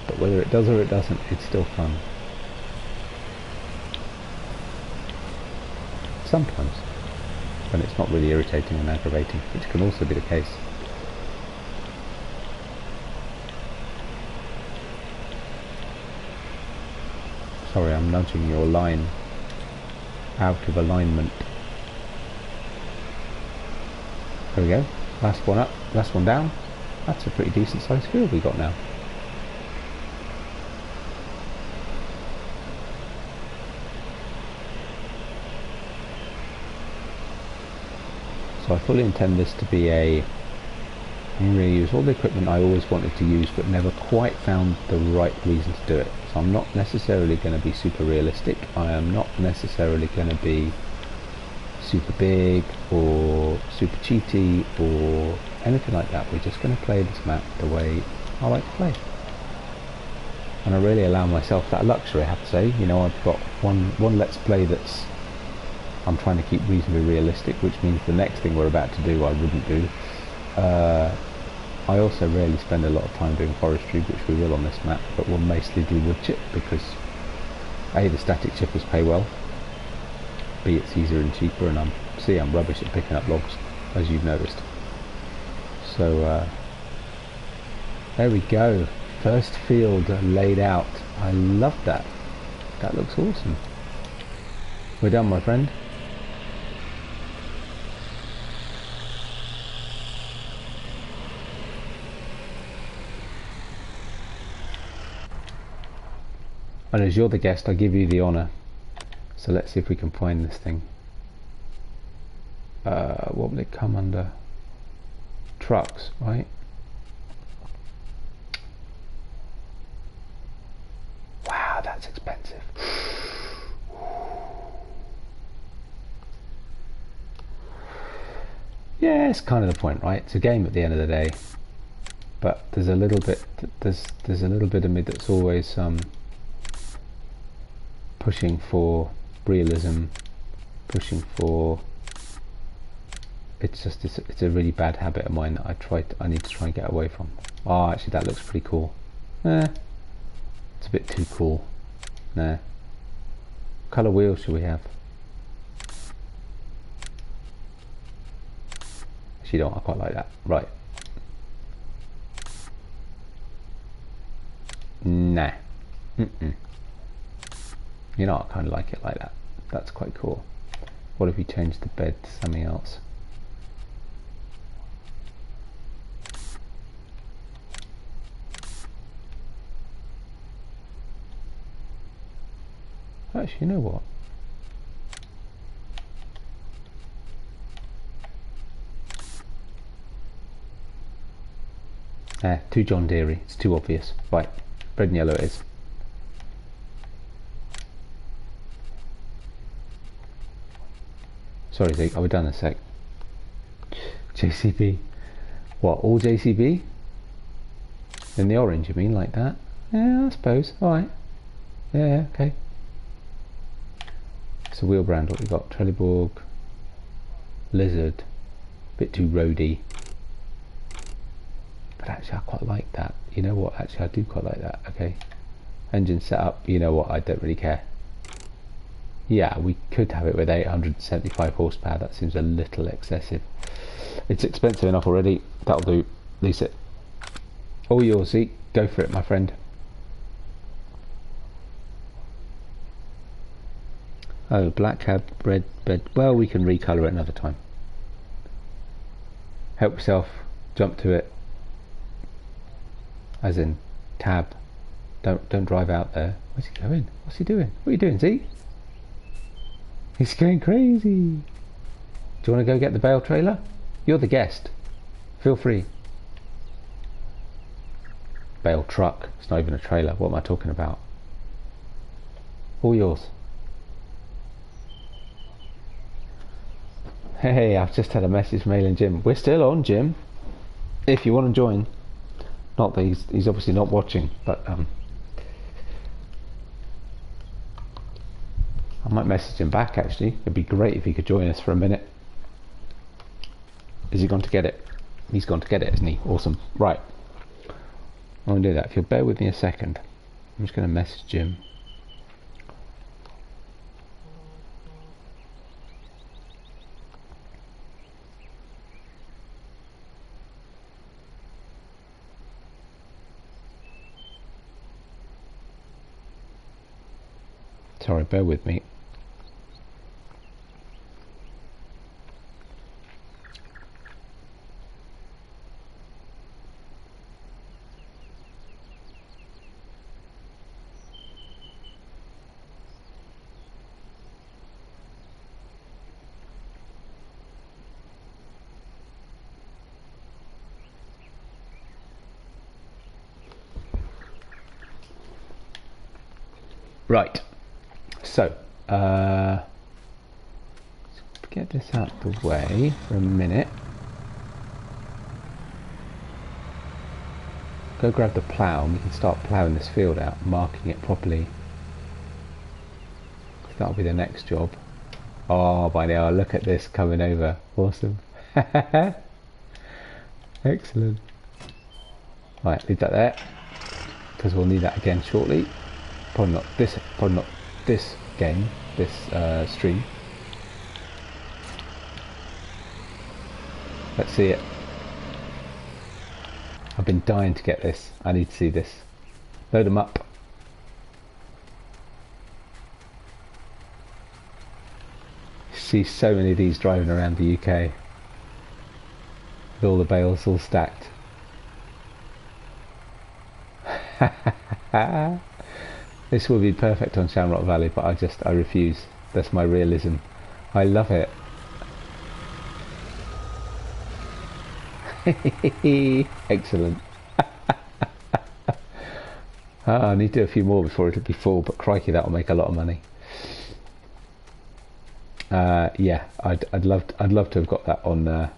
Speaker 1: But whether it does or it doesn't, it's still fun. Sometimes, when it's not really irritating and aggravating, which can also be the case. Sorry, I'm nudging your line out of alignment. There we go. Last one up, last one down. That's a pretty decent sized field we got now. So I fully intend this to be a reuse all the equipment I always wanted to use but never quite found the right reason to do it. So I'm not necessarily going to be super realistic, I am not necessarily going to be super big or super cheaty or anything like that. We're just going to play this map the way I like to play. And I really allow myself that luxury, I have to say. You know, I've got one Let's Play that's I'm trying to keep reasonably realistic, which means the next thing we're about to do I wouldn't do. I also rarely spend a lot of time doing forestry, which we will on this map, but we'll mostly do wood chip because A, the static chippers pay well, B, it's easier and cheaper, and C, I'm rubbish at picking up logs, as you've noticed. So there we go, first field laid out. I love that. That looks awesome. We're done, my friend. And as you're the guest, I give you the honour. So let's see if we can find this thing. What will it come under? Trucks, right? Wow, that's expensive. Yeah, it's kind of the point, right? It's a game at the end of the day. But there's a little bit, there's a little bit of me that's always pushing for realism, pushing for. It's a really bad habit of mine that I need to try and get away from. Oh, actually, that looks pretty cool. It's a bit too cool. Nah. What colour wheels should we have? Actually, don't. I quite like that. Right. Nah. You know, I kind of like it like that. That's quite cool. What if we change the bed to something else? Actually, you know what? Too John Deere. It's too obvious. Right, red and yellow it is. Sorry, Zeke, are we done in a sec? JCB. What, all JCB? In the orange, you mean, like that? Yeah, I suppose. Alright. Yeah, okay. So wheel brand, what we got? Trelleborg, Lizard, bit too roady. But actually I quite like that. You know what, actually I do quite like that. Okay. Engine setup, you know what, I don't really care. Yeah, we could have it with 875 horsepower. That seems a little excessive. It's expensive enough already. That'll do. Lease it. All yours, Zeke. Go for it, my friend. Oh, black cab, red bed. Well, we can recolour it another time. Help yourself. Jump to it. As in, tab. Don't drive out there. Where's he going? What's he doing? What are you doing, Zeke? He's going crazy. Do you want to go get the Bale trailer? You're the guest. Feel free. Bale truck. It's not even a trailer. What am I talking about? All yours. Hey, I've just had a message from mailing Jim. We're still on, Jim. If you want to join. Not that he's obviously not watching, but I might message him back actually. It'd be great if he could join us for a minute. Is he gone to get it? He's gone to get it, isn't he? Awesome. Right. I'm going to do that. If you'll bear with me a second, I'm just going to message him. Sorry, bear with me. Right. So, get this out the way for a minute. Go grab the plough and we can start ploughing this field out, marking it properly. That'll be the next job. Oh, by now, look at this coming over. Awesome. Excellent. Right, leave that there, because we'll need that again shortly. Probably not this game, this stream. Let's see it. I've been dying to get this. I need to see this. Load them up. See so many of these driving around the UK with all the bales all stacked. This will be perfect on Shamrock Valley, but I refuse. That's my realism. I love it. Excellent. I need to do a few more before it'll be full, but crikey, that'll make a lot of money. Yeah, I'd love to have got that on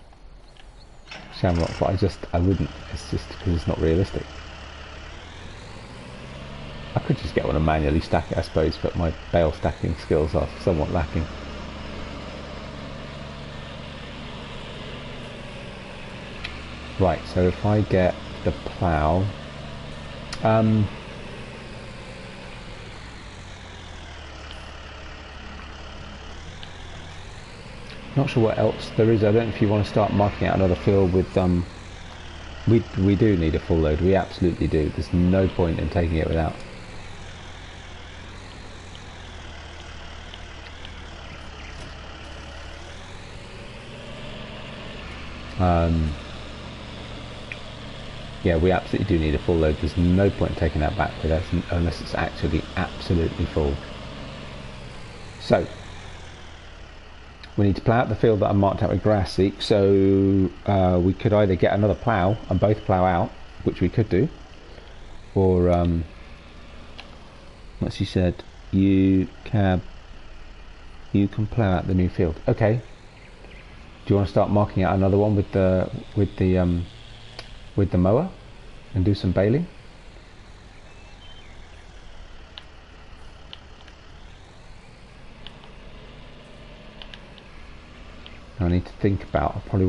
Speaker 1: Shamrock, but I wouldn't. It's just because it's not realistic. I could just get one and manually stack it, I suppose, but my bale stacking skills are somewhat lacking. Right, so if I get the plough, not sure what else there is. I don't know if you want to start marking out another field with we do need a full load. We absolutely do. There's no point in taking it without. Yeah, we absolutely do need a full load. There's no point in taking that back with us unless it's actually absolutely full. So we need to plough out the field that I marked out with grass, Zeke. So we could either get another plough and both plough out, which we could do, or what's he said? You can plough out the new field. Okay. Do you want to start marking out another one with the mower and do some baling? I need to think about. I probably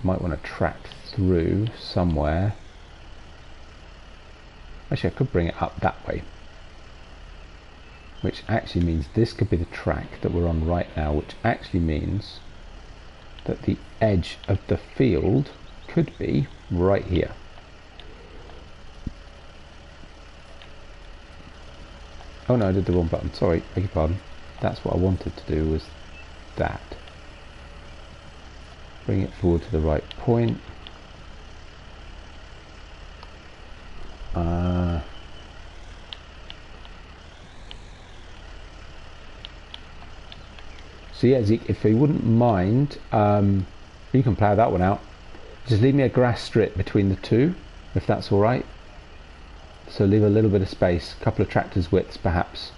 Speaker 1: might want to track through somewhere. Actually, I could bring it up that way, which actually means this could be the track that we're on right now, which actually means that the edge of the field could be right here. Oh no, I did the wrong button. Sorry, beg your pardon. That's what I wanted to do, was that. Bring it forward to the right point. So yeah, Zeke, if you wouldn't mind, you can plough that one out. Just leave me a grass strip between the two, if that's all right. So leave a little bit of space, a couple of tractors widths perhaps,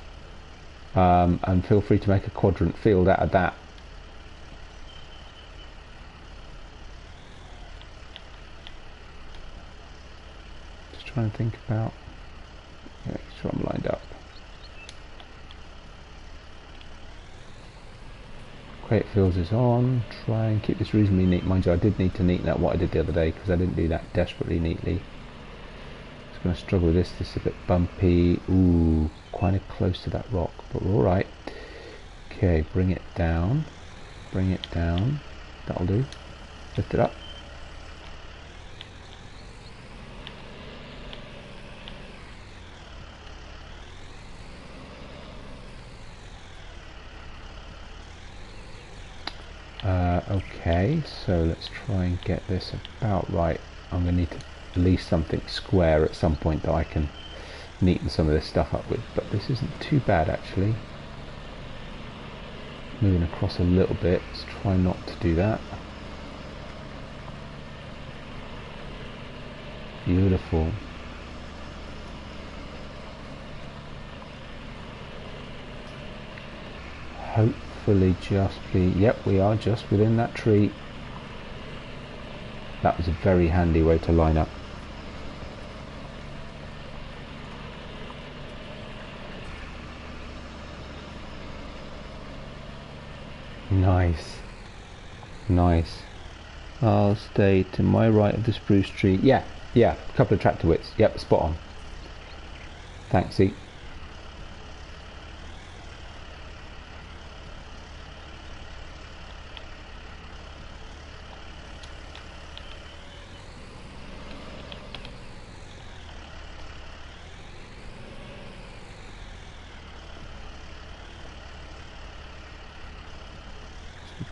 Speaker 1: and feel free to make a quadrant field out of that. Just trying to think about, make sure I'm lined up. Create fields is on. Try and keep this reasonably neat. Mind you, I did need to neaten out what I did the other day because I didn't do that desperately neatly. Just going to struggle with this. This is a bit bumpy. Ooh, quite close to that rock, but we're all right. Okay, bring it down. Bring it down. That'll do. Lift it up. Okay, so let's try and get this about right. I'm going to need to release something square at some point that I can neaten some of this stuff up with, but this isn't too bad actually. Moving across a little bit, let's try not to do that. Beautiful. hopefully just be... Yep, we are just within that tree. That was a very handy way to line up. Nice. Nice. I'll stay to my right of the spruce tree. Yeah, a couple of tractor widths. Yep, spot on. Thanks, Zeke.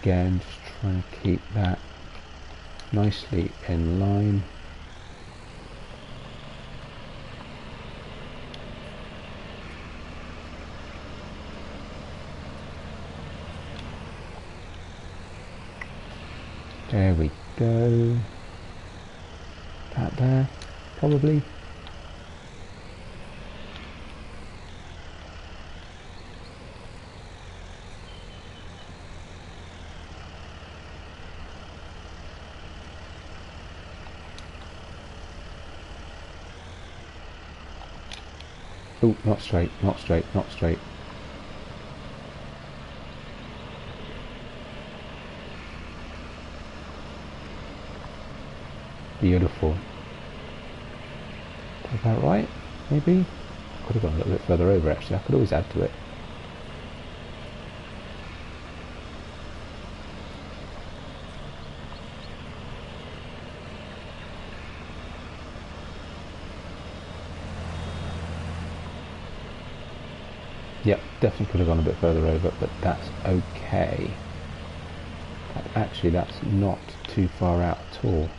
Speaker 1: Again, just trying to keep that nicely in line. There we go. That there, probably. Oh, not straight, not straight, not straight. Beautiful. Is that right? Maybe? Could have gone a little bit further over actually. I could always add to it. Yep, definitely could have gone a bit further over, but that's okay. Actually, that's not too far out at all.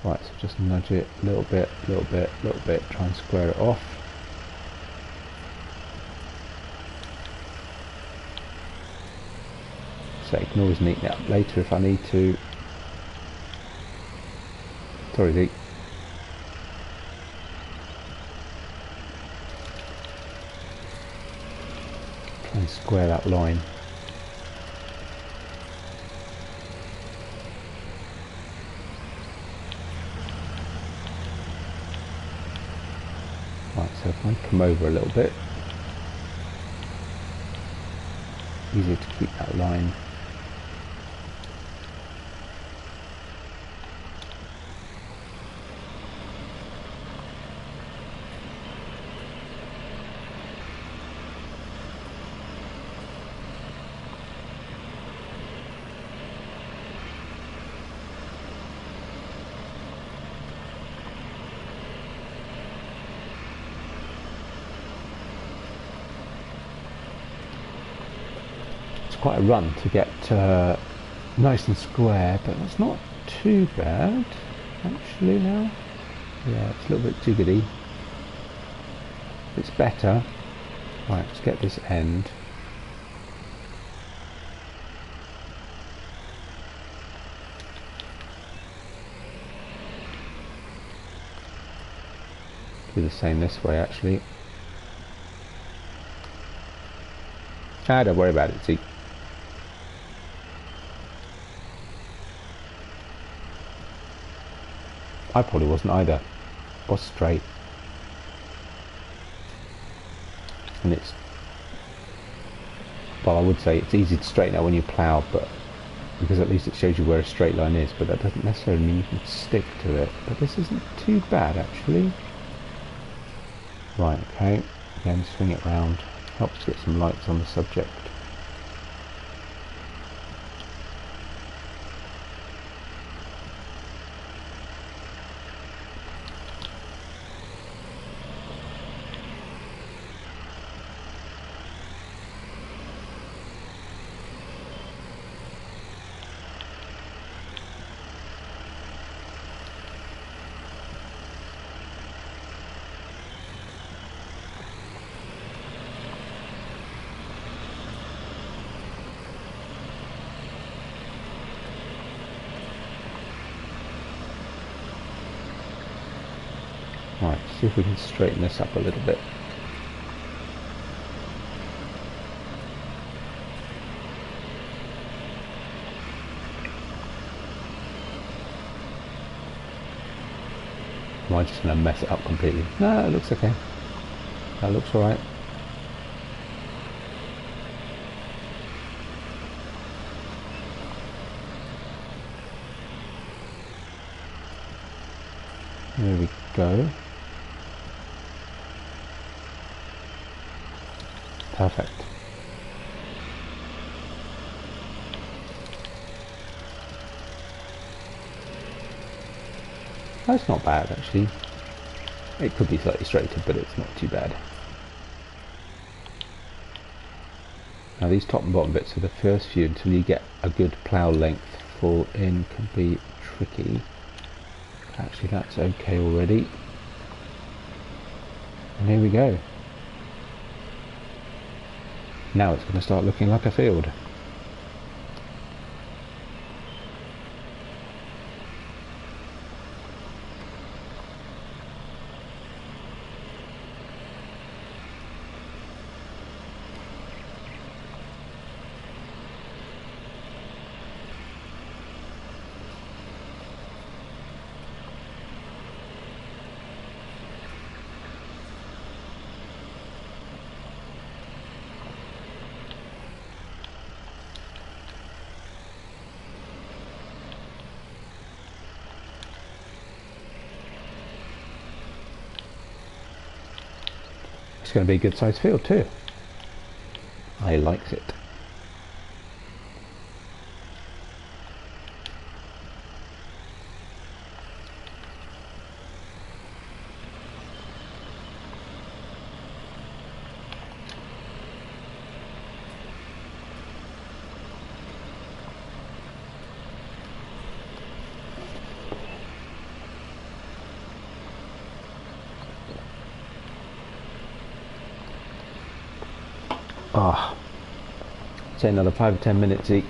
Speaker 1: Right, so just nudge it a little bit, little bit, little bit, try and square it off. So you can always neaten it up later if I need to. Sorry, Zeke. Try and square that line. Right, so if I come over a little bit, easier to keep that line. Quite a run to get nice and square, but that's not too bad actually now. Yeah, it's a little bit jiggly. It's better. Right, let's get this end. Do the same this way actually. Don't worry about it, see. I probably wasn't either. Was straight. And it's... Well, I would say it's easy to straighten out when you plough, but... Because at least it shows you where a straight line is, but that doesn't necessarily mean you can stick to it. But this isn't too bad, actually. Right, okay. Again, swing it round. Helps get some lights on the subject. Right, see if we can straighten this up a little bit. Am I just going to mess it up completely? No, it looks okay. That looks alright. There we go. Perfect. That's not bad actually. It could be slightly straighter, but it's not too bad. Now these top and bottom bits are the first few until you get a good plough length fall in can be tricky. Actually that's okay already. And here we go. Now it's going to start looking like a field. It's going to be a good sized field too. I likes it. Ah, say another 5 or 10 minutes, Zeke,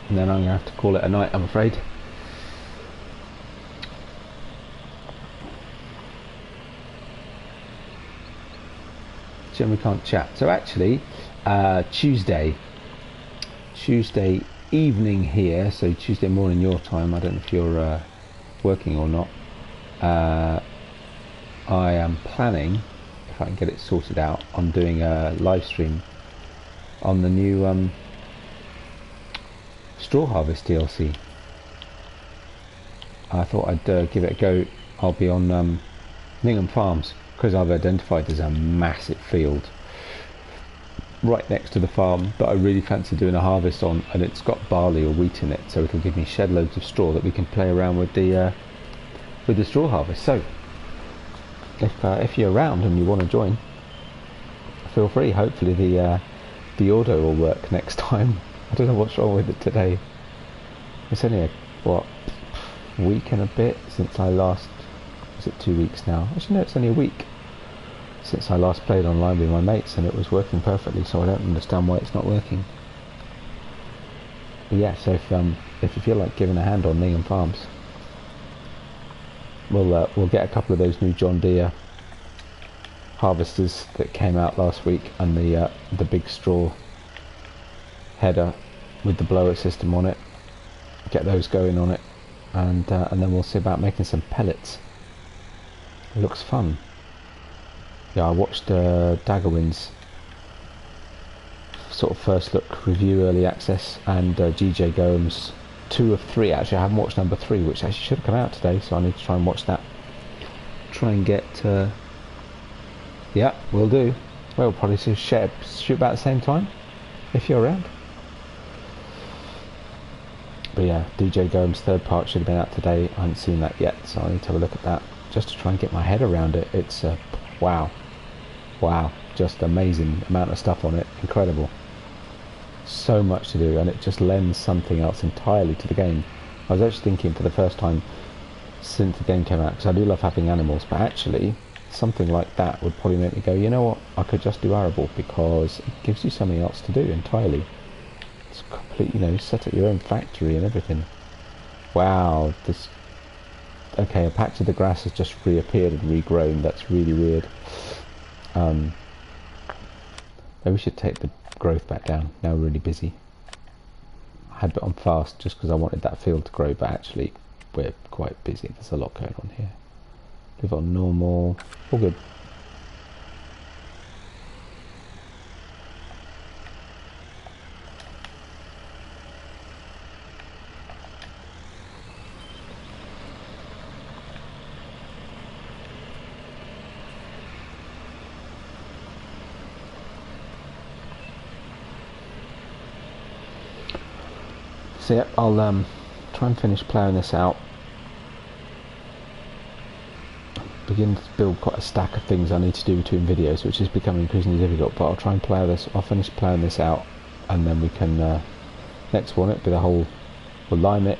Speaker 1: and then I'm going to have to call it a night, I'm afraid. Jim, we can't chat. So actually, Tuesday evening here, so Tuesday morning your time, I don't know if you're working or not, I am planning, if I can get it sorted out, on doing a live stream on the new Straw Harvest DLC. I thought I'd give it a go. I'll be on Ningham Farms, because I've identified there's a massive field right next to the farm that I really fancy doing a harvest on, and it's got barley or wheat in it, so it'll give me shed loads of straw that we can play around with the straw harvest. So if you're around and you want to join, feel free. Hopefully the audio will work next time. I don't know what's wrong with it today. It's only a week and a bit since I last, is it 2 weeks now? Actually no, it's only a week since I last played online with my mates, and it was working perfectly, so I don't understand why it's not working. But yeah, so if you feel like giving a hand on Ningham Farms, we'll get a couple of those new John Deere harvesters that came out last week, and the big straw header with the blower system on it, get those going on it, and then we'll see about making some pellets. It looks fun. Yeah, I watched Daggerwin's sort of first look review early access, and GJ Gomes 2 of 3. Actually I haven't watched number 3, which actually should have come out today, so I need to try and watch that, try and get yeah, we'll do. We'll probably shoot about the same time, if you're around. But yeah, DJ Gomes' third part should have been out today. I haven't seen that yet, so I need to have a look at that, just to try and get my head around it. It's wow, just amazing amount of stuff on it, incredible. So much to do, and it just lends something else entirely to the game. I was actually thinking for the first time since the game came out, because I do love having animals, but actually something like that would probably make me go, you know what, I could just do arable, because it gives you something else to do entirely. It's complete, you know, set up your own factory and everything. Wow, this, okay, a patch of the grass has just reappeared and regrown. That's really weird. Maybe we should take the growth back down. Now we're really busy. I had it on fast just because I wanted that field to grow, but actually we're quite busy. There's a lot going on here. Live on normal. All good. So yeah, I'll try and finish ploughing this out. Begin to build quite a stack of things I need to do between videos, which is becoming increasingly difficult, but I'll try and plough this. I'll finish ploughing this out, and then we can next one it with a whole, we'll lime it,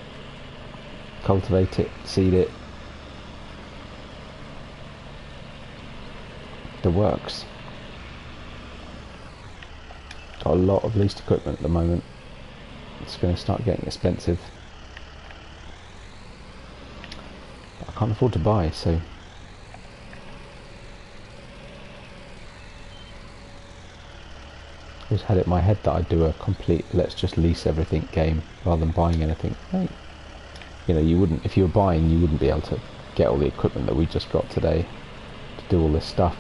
Speaker 1: cultivate it, seed it, the works. Got a lot of leased equipment at the moment. It's going to start getting expensive. I can't afford to buy, so I always had it in my head that I'd do a complete let's just lease everything game rather than buying anything. Hey. You know, you wouldn't, if you were buying, you wouldn't be able to get all the equipment that we just got today to do all this stuff.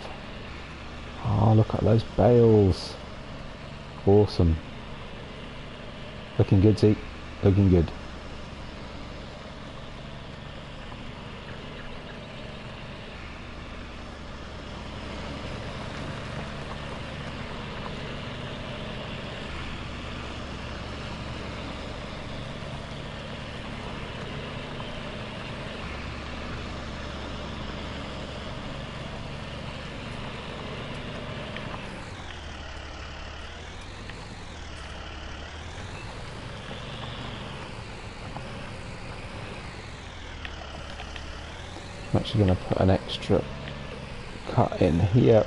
Speaker 1: Oh, look at those bales. Awesome. Looking good, Zeke. Looking good. I'm actually going to put an extra cut in here.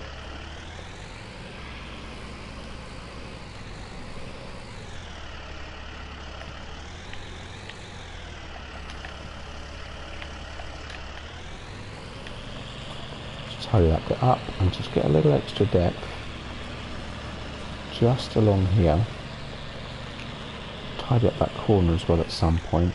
Speaker 1: Just tidy that bit up and just get a little extra depth just along here. Tidy up that corner as well at some point.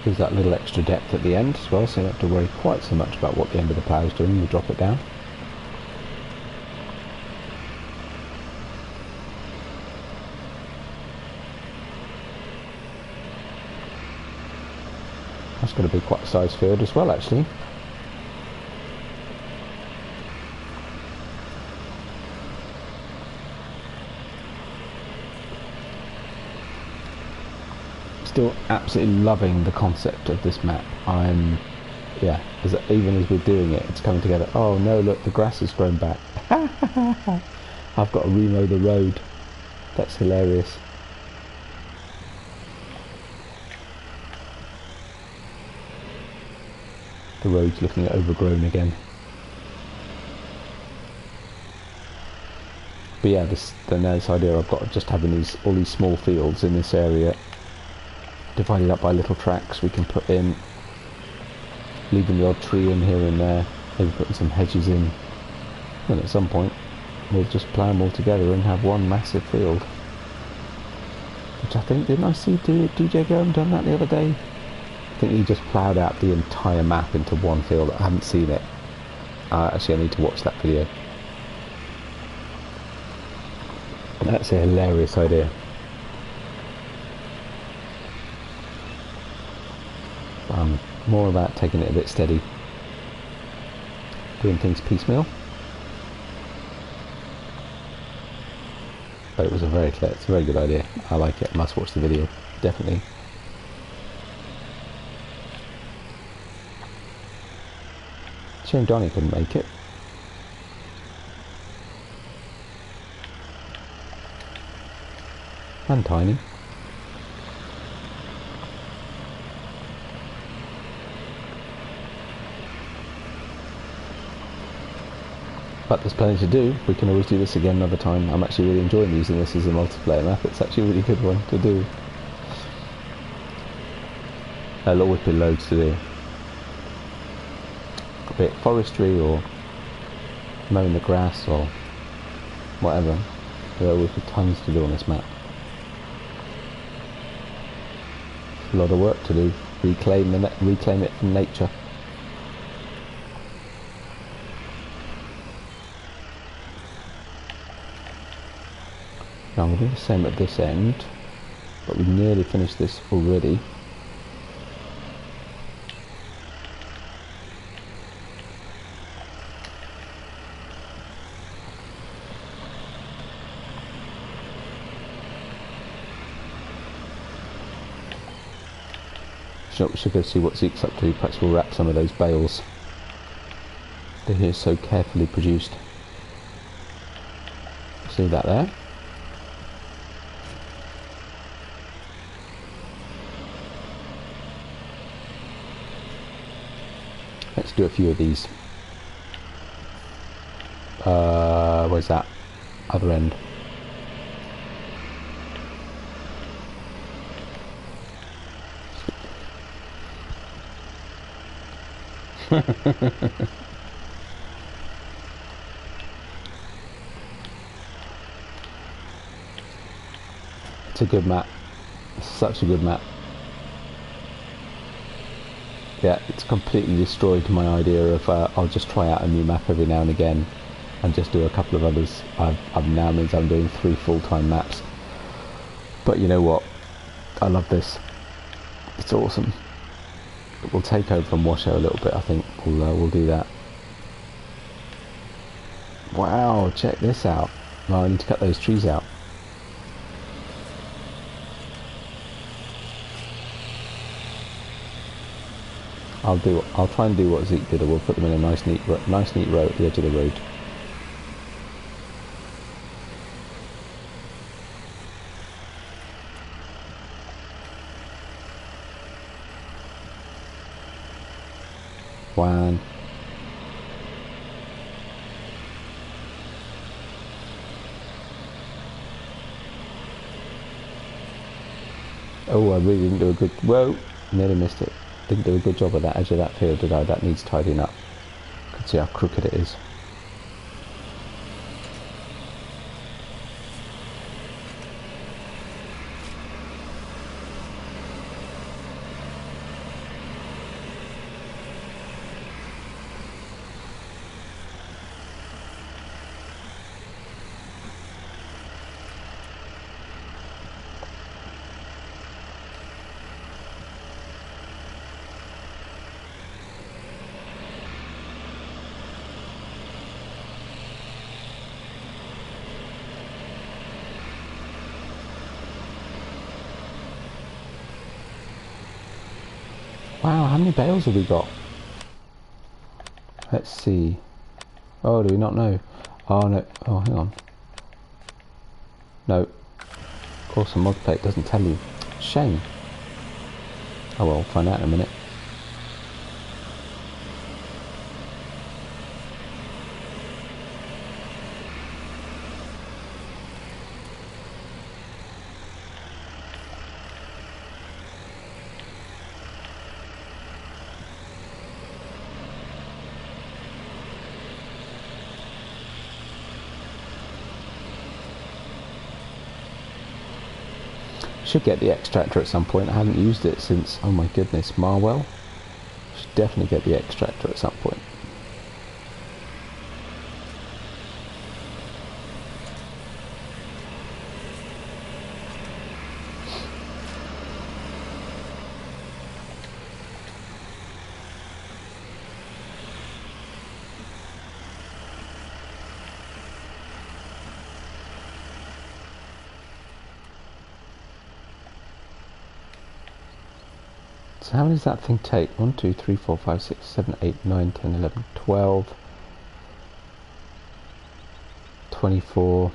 Speaker 1: Gives that little extra depth at the end as well, so you don't have to worry quite so much about what the end of the plough is doing. You drop it down. That's going to be quite a size field as well, actually. Still absolutely loving the concept of this map. Yeah, even as we're doing it, it's coming together. Oh no, look, the grass has grown back. I've got to remow the road. That's hilarious. The road's looking overgrown again. But yeah, this idea I've got of just having all these small fields in this area, divided up by little tracks we can put in, leaving the odd tree in here and there, maybe putting some hedges in, and at some point we'll just plough them all together and have one massive field. Which I think, didn't I see DJ Go and done that the other day? I think he just ploughed out the entire map into one field. I haven't seen it. Actually, I need to watch that video. That's a hilarious idea. More about taking it a bit steady, doing things piecemeal. But it was it's a very good idea. I like it. Must watch the video, definitely. Shame Donnie couldn't make it. And Tiny. But there's plenty to do. We can always do this again another time. I'm actually really enjoying using this as a multiplayer map. It's actually a really good one to do. There'll always be loads to do. Be it forestry or mowing the grass or whatever. There'll always be tons to do on this map. It's a lot of work to do. Reclaim it from nature. Now I'm going to do the same at this end, but we've nearly finished this already. We should go see what Zeke's up to. Perhaps we'll wrap some of those bales. They're here so carefully produced. See that there? Let's do a few of these. Where's that? Other end. It's a good map. It's such a good map. Yeah, it's completely destroyed my idea of I'll just try out a new map every now and again and just do a couple of others. I've now means I'm doing 3 full-time maps. But you know what? I love this. It's awesome. We'll take over from Washoe a little bit. I think we'll do that. Wow, check this out. Oh, I need to cut those trees out. I'll try and do what Zeke did. We'll put them in a nice neat row at the edge of the road. One. Oh, I really didn't do a good... Whoa! Nearly missed it. Didn't do a good job at that edge of that field, did I? That needs tidying up. You can see how crooked it is. Wow, how many bales have we got? Let's see. Oh, do we not know? Oh, no. Oh, hang on. No. Of course, the mod plate doesn't tell you. Shame. Oh, well, we'll find out in a minute. Should get the extractor at some point. I haven't used it since, oh my goodness, Marwell. Should definitely get the extractor at some point. So how many does that thing take? 1, 2, 3, 4, 5, 6, 7, 8, 9, 10, 11, 12, 24,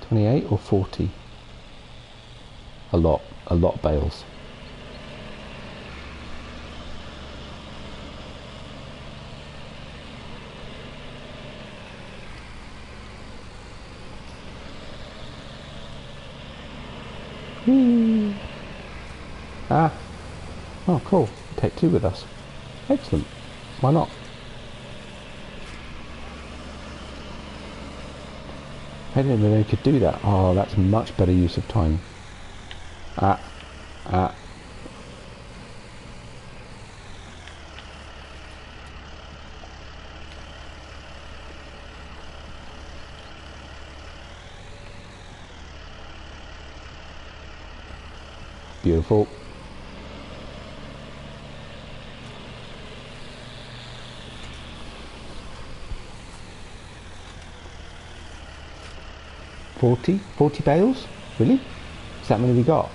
Speaker 1: 28 or 40? A lot of bales. Whee! Ah. Oh, cool. Take 2 with us. Excellent. Why not? I didn't even know you could do that. Oh, that's much better use of time. Ah. Ah. Beautiful. Forty bales? Really? Is that many we got?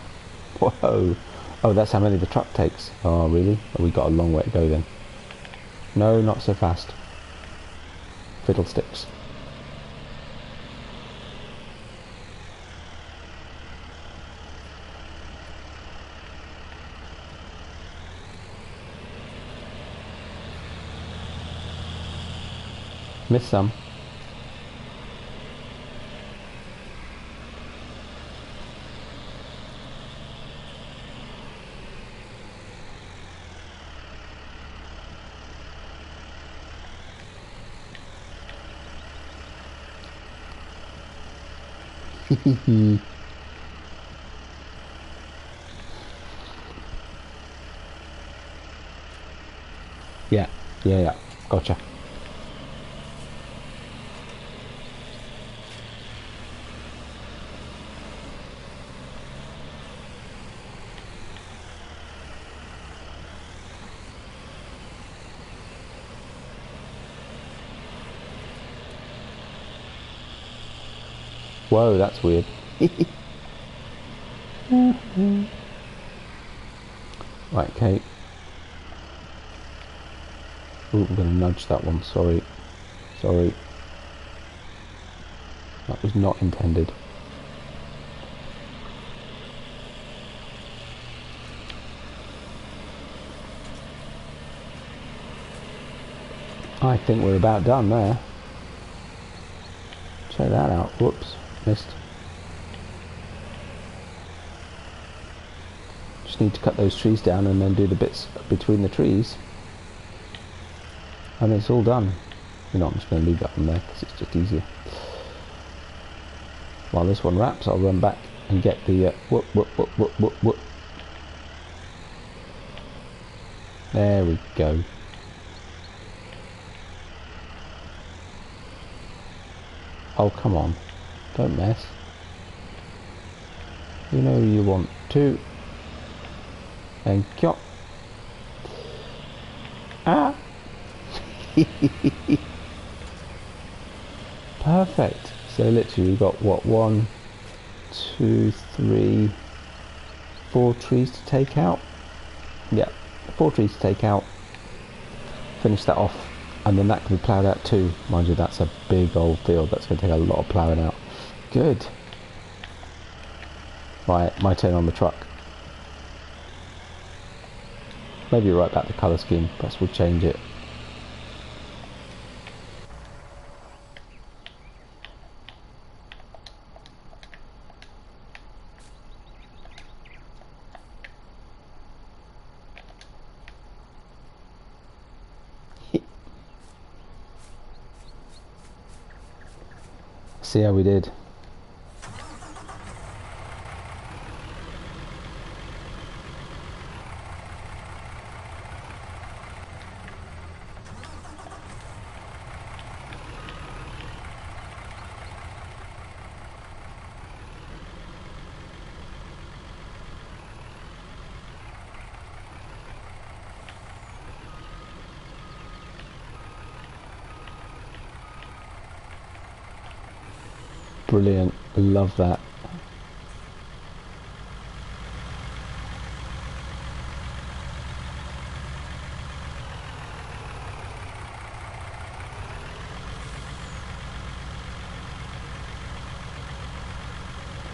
Speaker 1: Whoa. Oh, that's how many the truck takes. Oh, really? Oh, we got a long way to go then. No, not so fast. Fiddlesticks. Missed some. Yeah. Gotcha. Whoa, that's weird. Right, okay. Ooh, I'm going to nudge that one. Sorry. That was not intended. I think we're about done there. Check that out. Whoops. Missed. Just need to cut those trees down and then do the bits between the trees. And it's all done. You know, I'm just going to leave that one there because it's just easier. While this one wraps, I'll run back and get the whoop. There we go. Oh, come on. Don't mess. You know you want to. Thank you. Ah! Perfect. So literally we've got what, 1, 2, 3, 4 trees to take out. Yeah, 4 trees to take out. Finish that off, and then that can be ploughed out too. Mind you, that's a big old field. That's going to take a lot of ploughing out. Good. Right, my turn on the truck. Maybe right back the colour scheme. Perhaps we'll change it. See how we did. Brilliant, love that.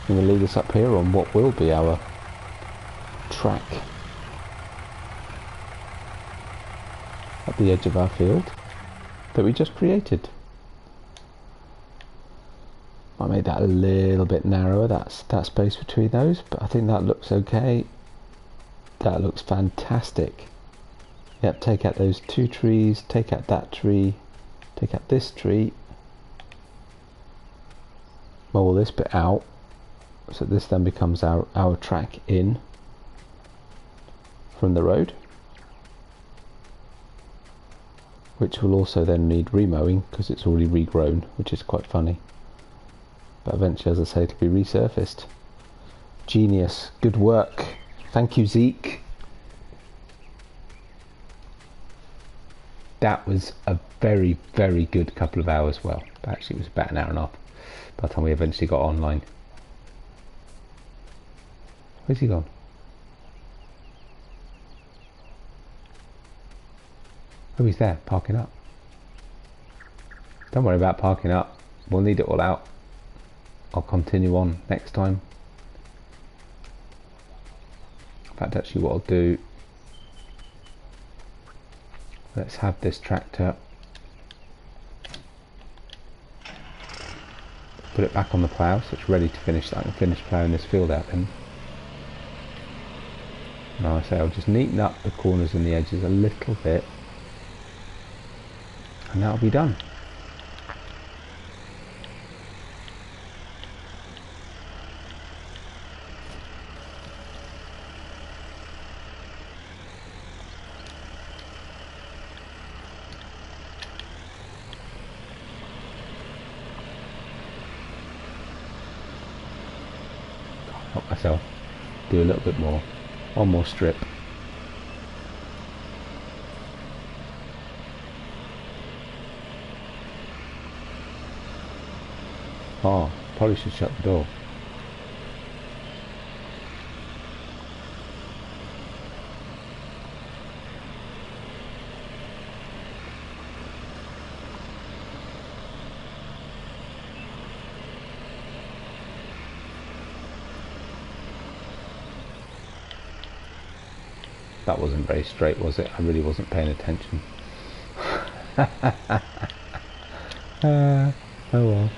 Speaker 1: I'm going to lead us up here on what will be our track at the edge of our field that we just created. I made that a little bit narrower, that space between those, but I think that looks okay. That looks fantastic. Yep, take out those 2 trees, take out that tree, take out this tree, mow this bit out, so this then becomes our track in from the road, which will also then need remowing because it's already regrown, which is quite funny. But eventually, as I say, it'll be resurfaced. Genius, good work. Thank you, Zeke. That was a very, very good couple of hours. Well, actually it was about an hour and a half by the time we eventually got online. Where's he gone? Oh, he's there, parking up. Don't worry about parking up. We'll need it all out. I'll continue on next time. In fact, actually what I'll do, let's have this tractor, put it back on the plough so it's ready to finish. I can finish ploughing this field out then. Now I say I'll just neaten up the corners and the edges a little bit and that'll be done. Help myself, do a little bit more, one more strip. Oh, probably should shut the door. That wasn't very straight, was it? I really wasn't paying attention. Oh well.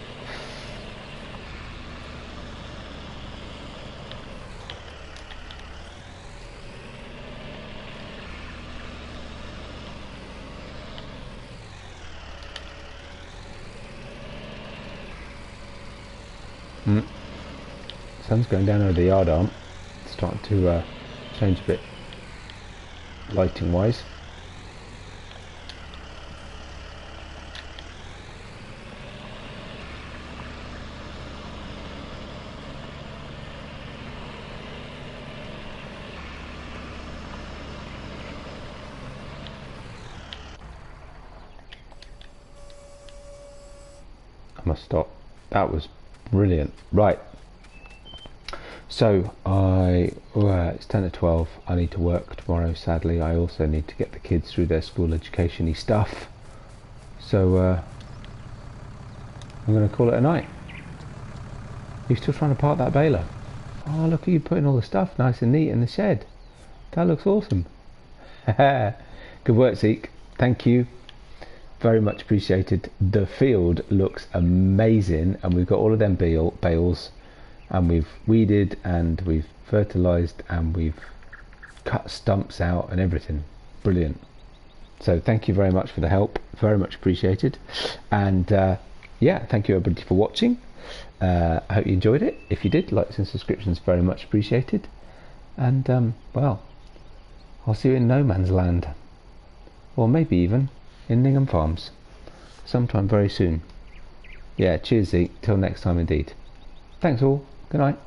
Speaker 1: Sun's going down over the yard arm. It's starting to change a bit lighting wise. I must stop. That was brilliant. Right. So it's 10 to 12. I need to work tomorrow, sadly. I also need to get the kids through their school education-y stuff. So I'm going to call it a night. You're still trying to park that baler? Oh, look at you putting all the stuff nice and neat in the shed. That looks awesome. Good work, Zeke. Thank you. Very much appreciated. The field looks amazing, and we've got all of them bales, and we've weeded and we've fertilized and we've cut stumps out and everything. Brilliant. So thank you very much for the help, very much appreciated. And yeah, thank you everybody for watching. I hope you enjoyed it. If you did, likes and subscriptions very much appreciated. And well, I'll see you in no man's land, or maybe even in Ningham Farms sometime very soon. Yeah, cheers Zeke, till next time indeed. Thanks all, good night.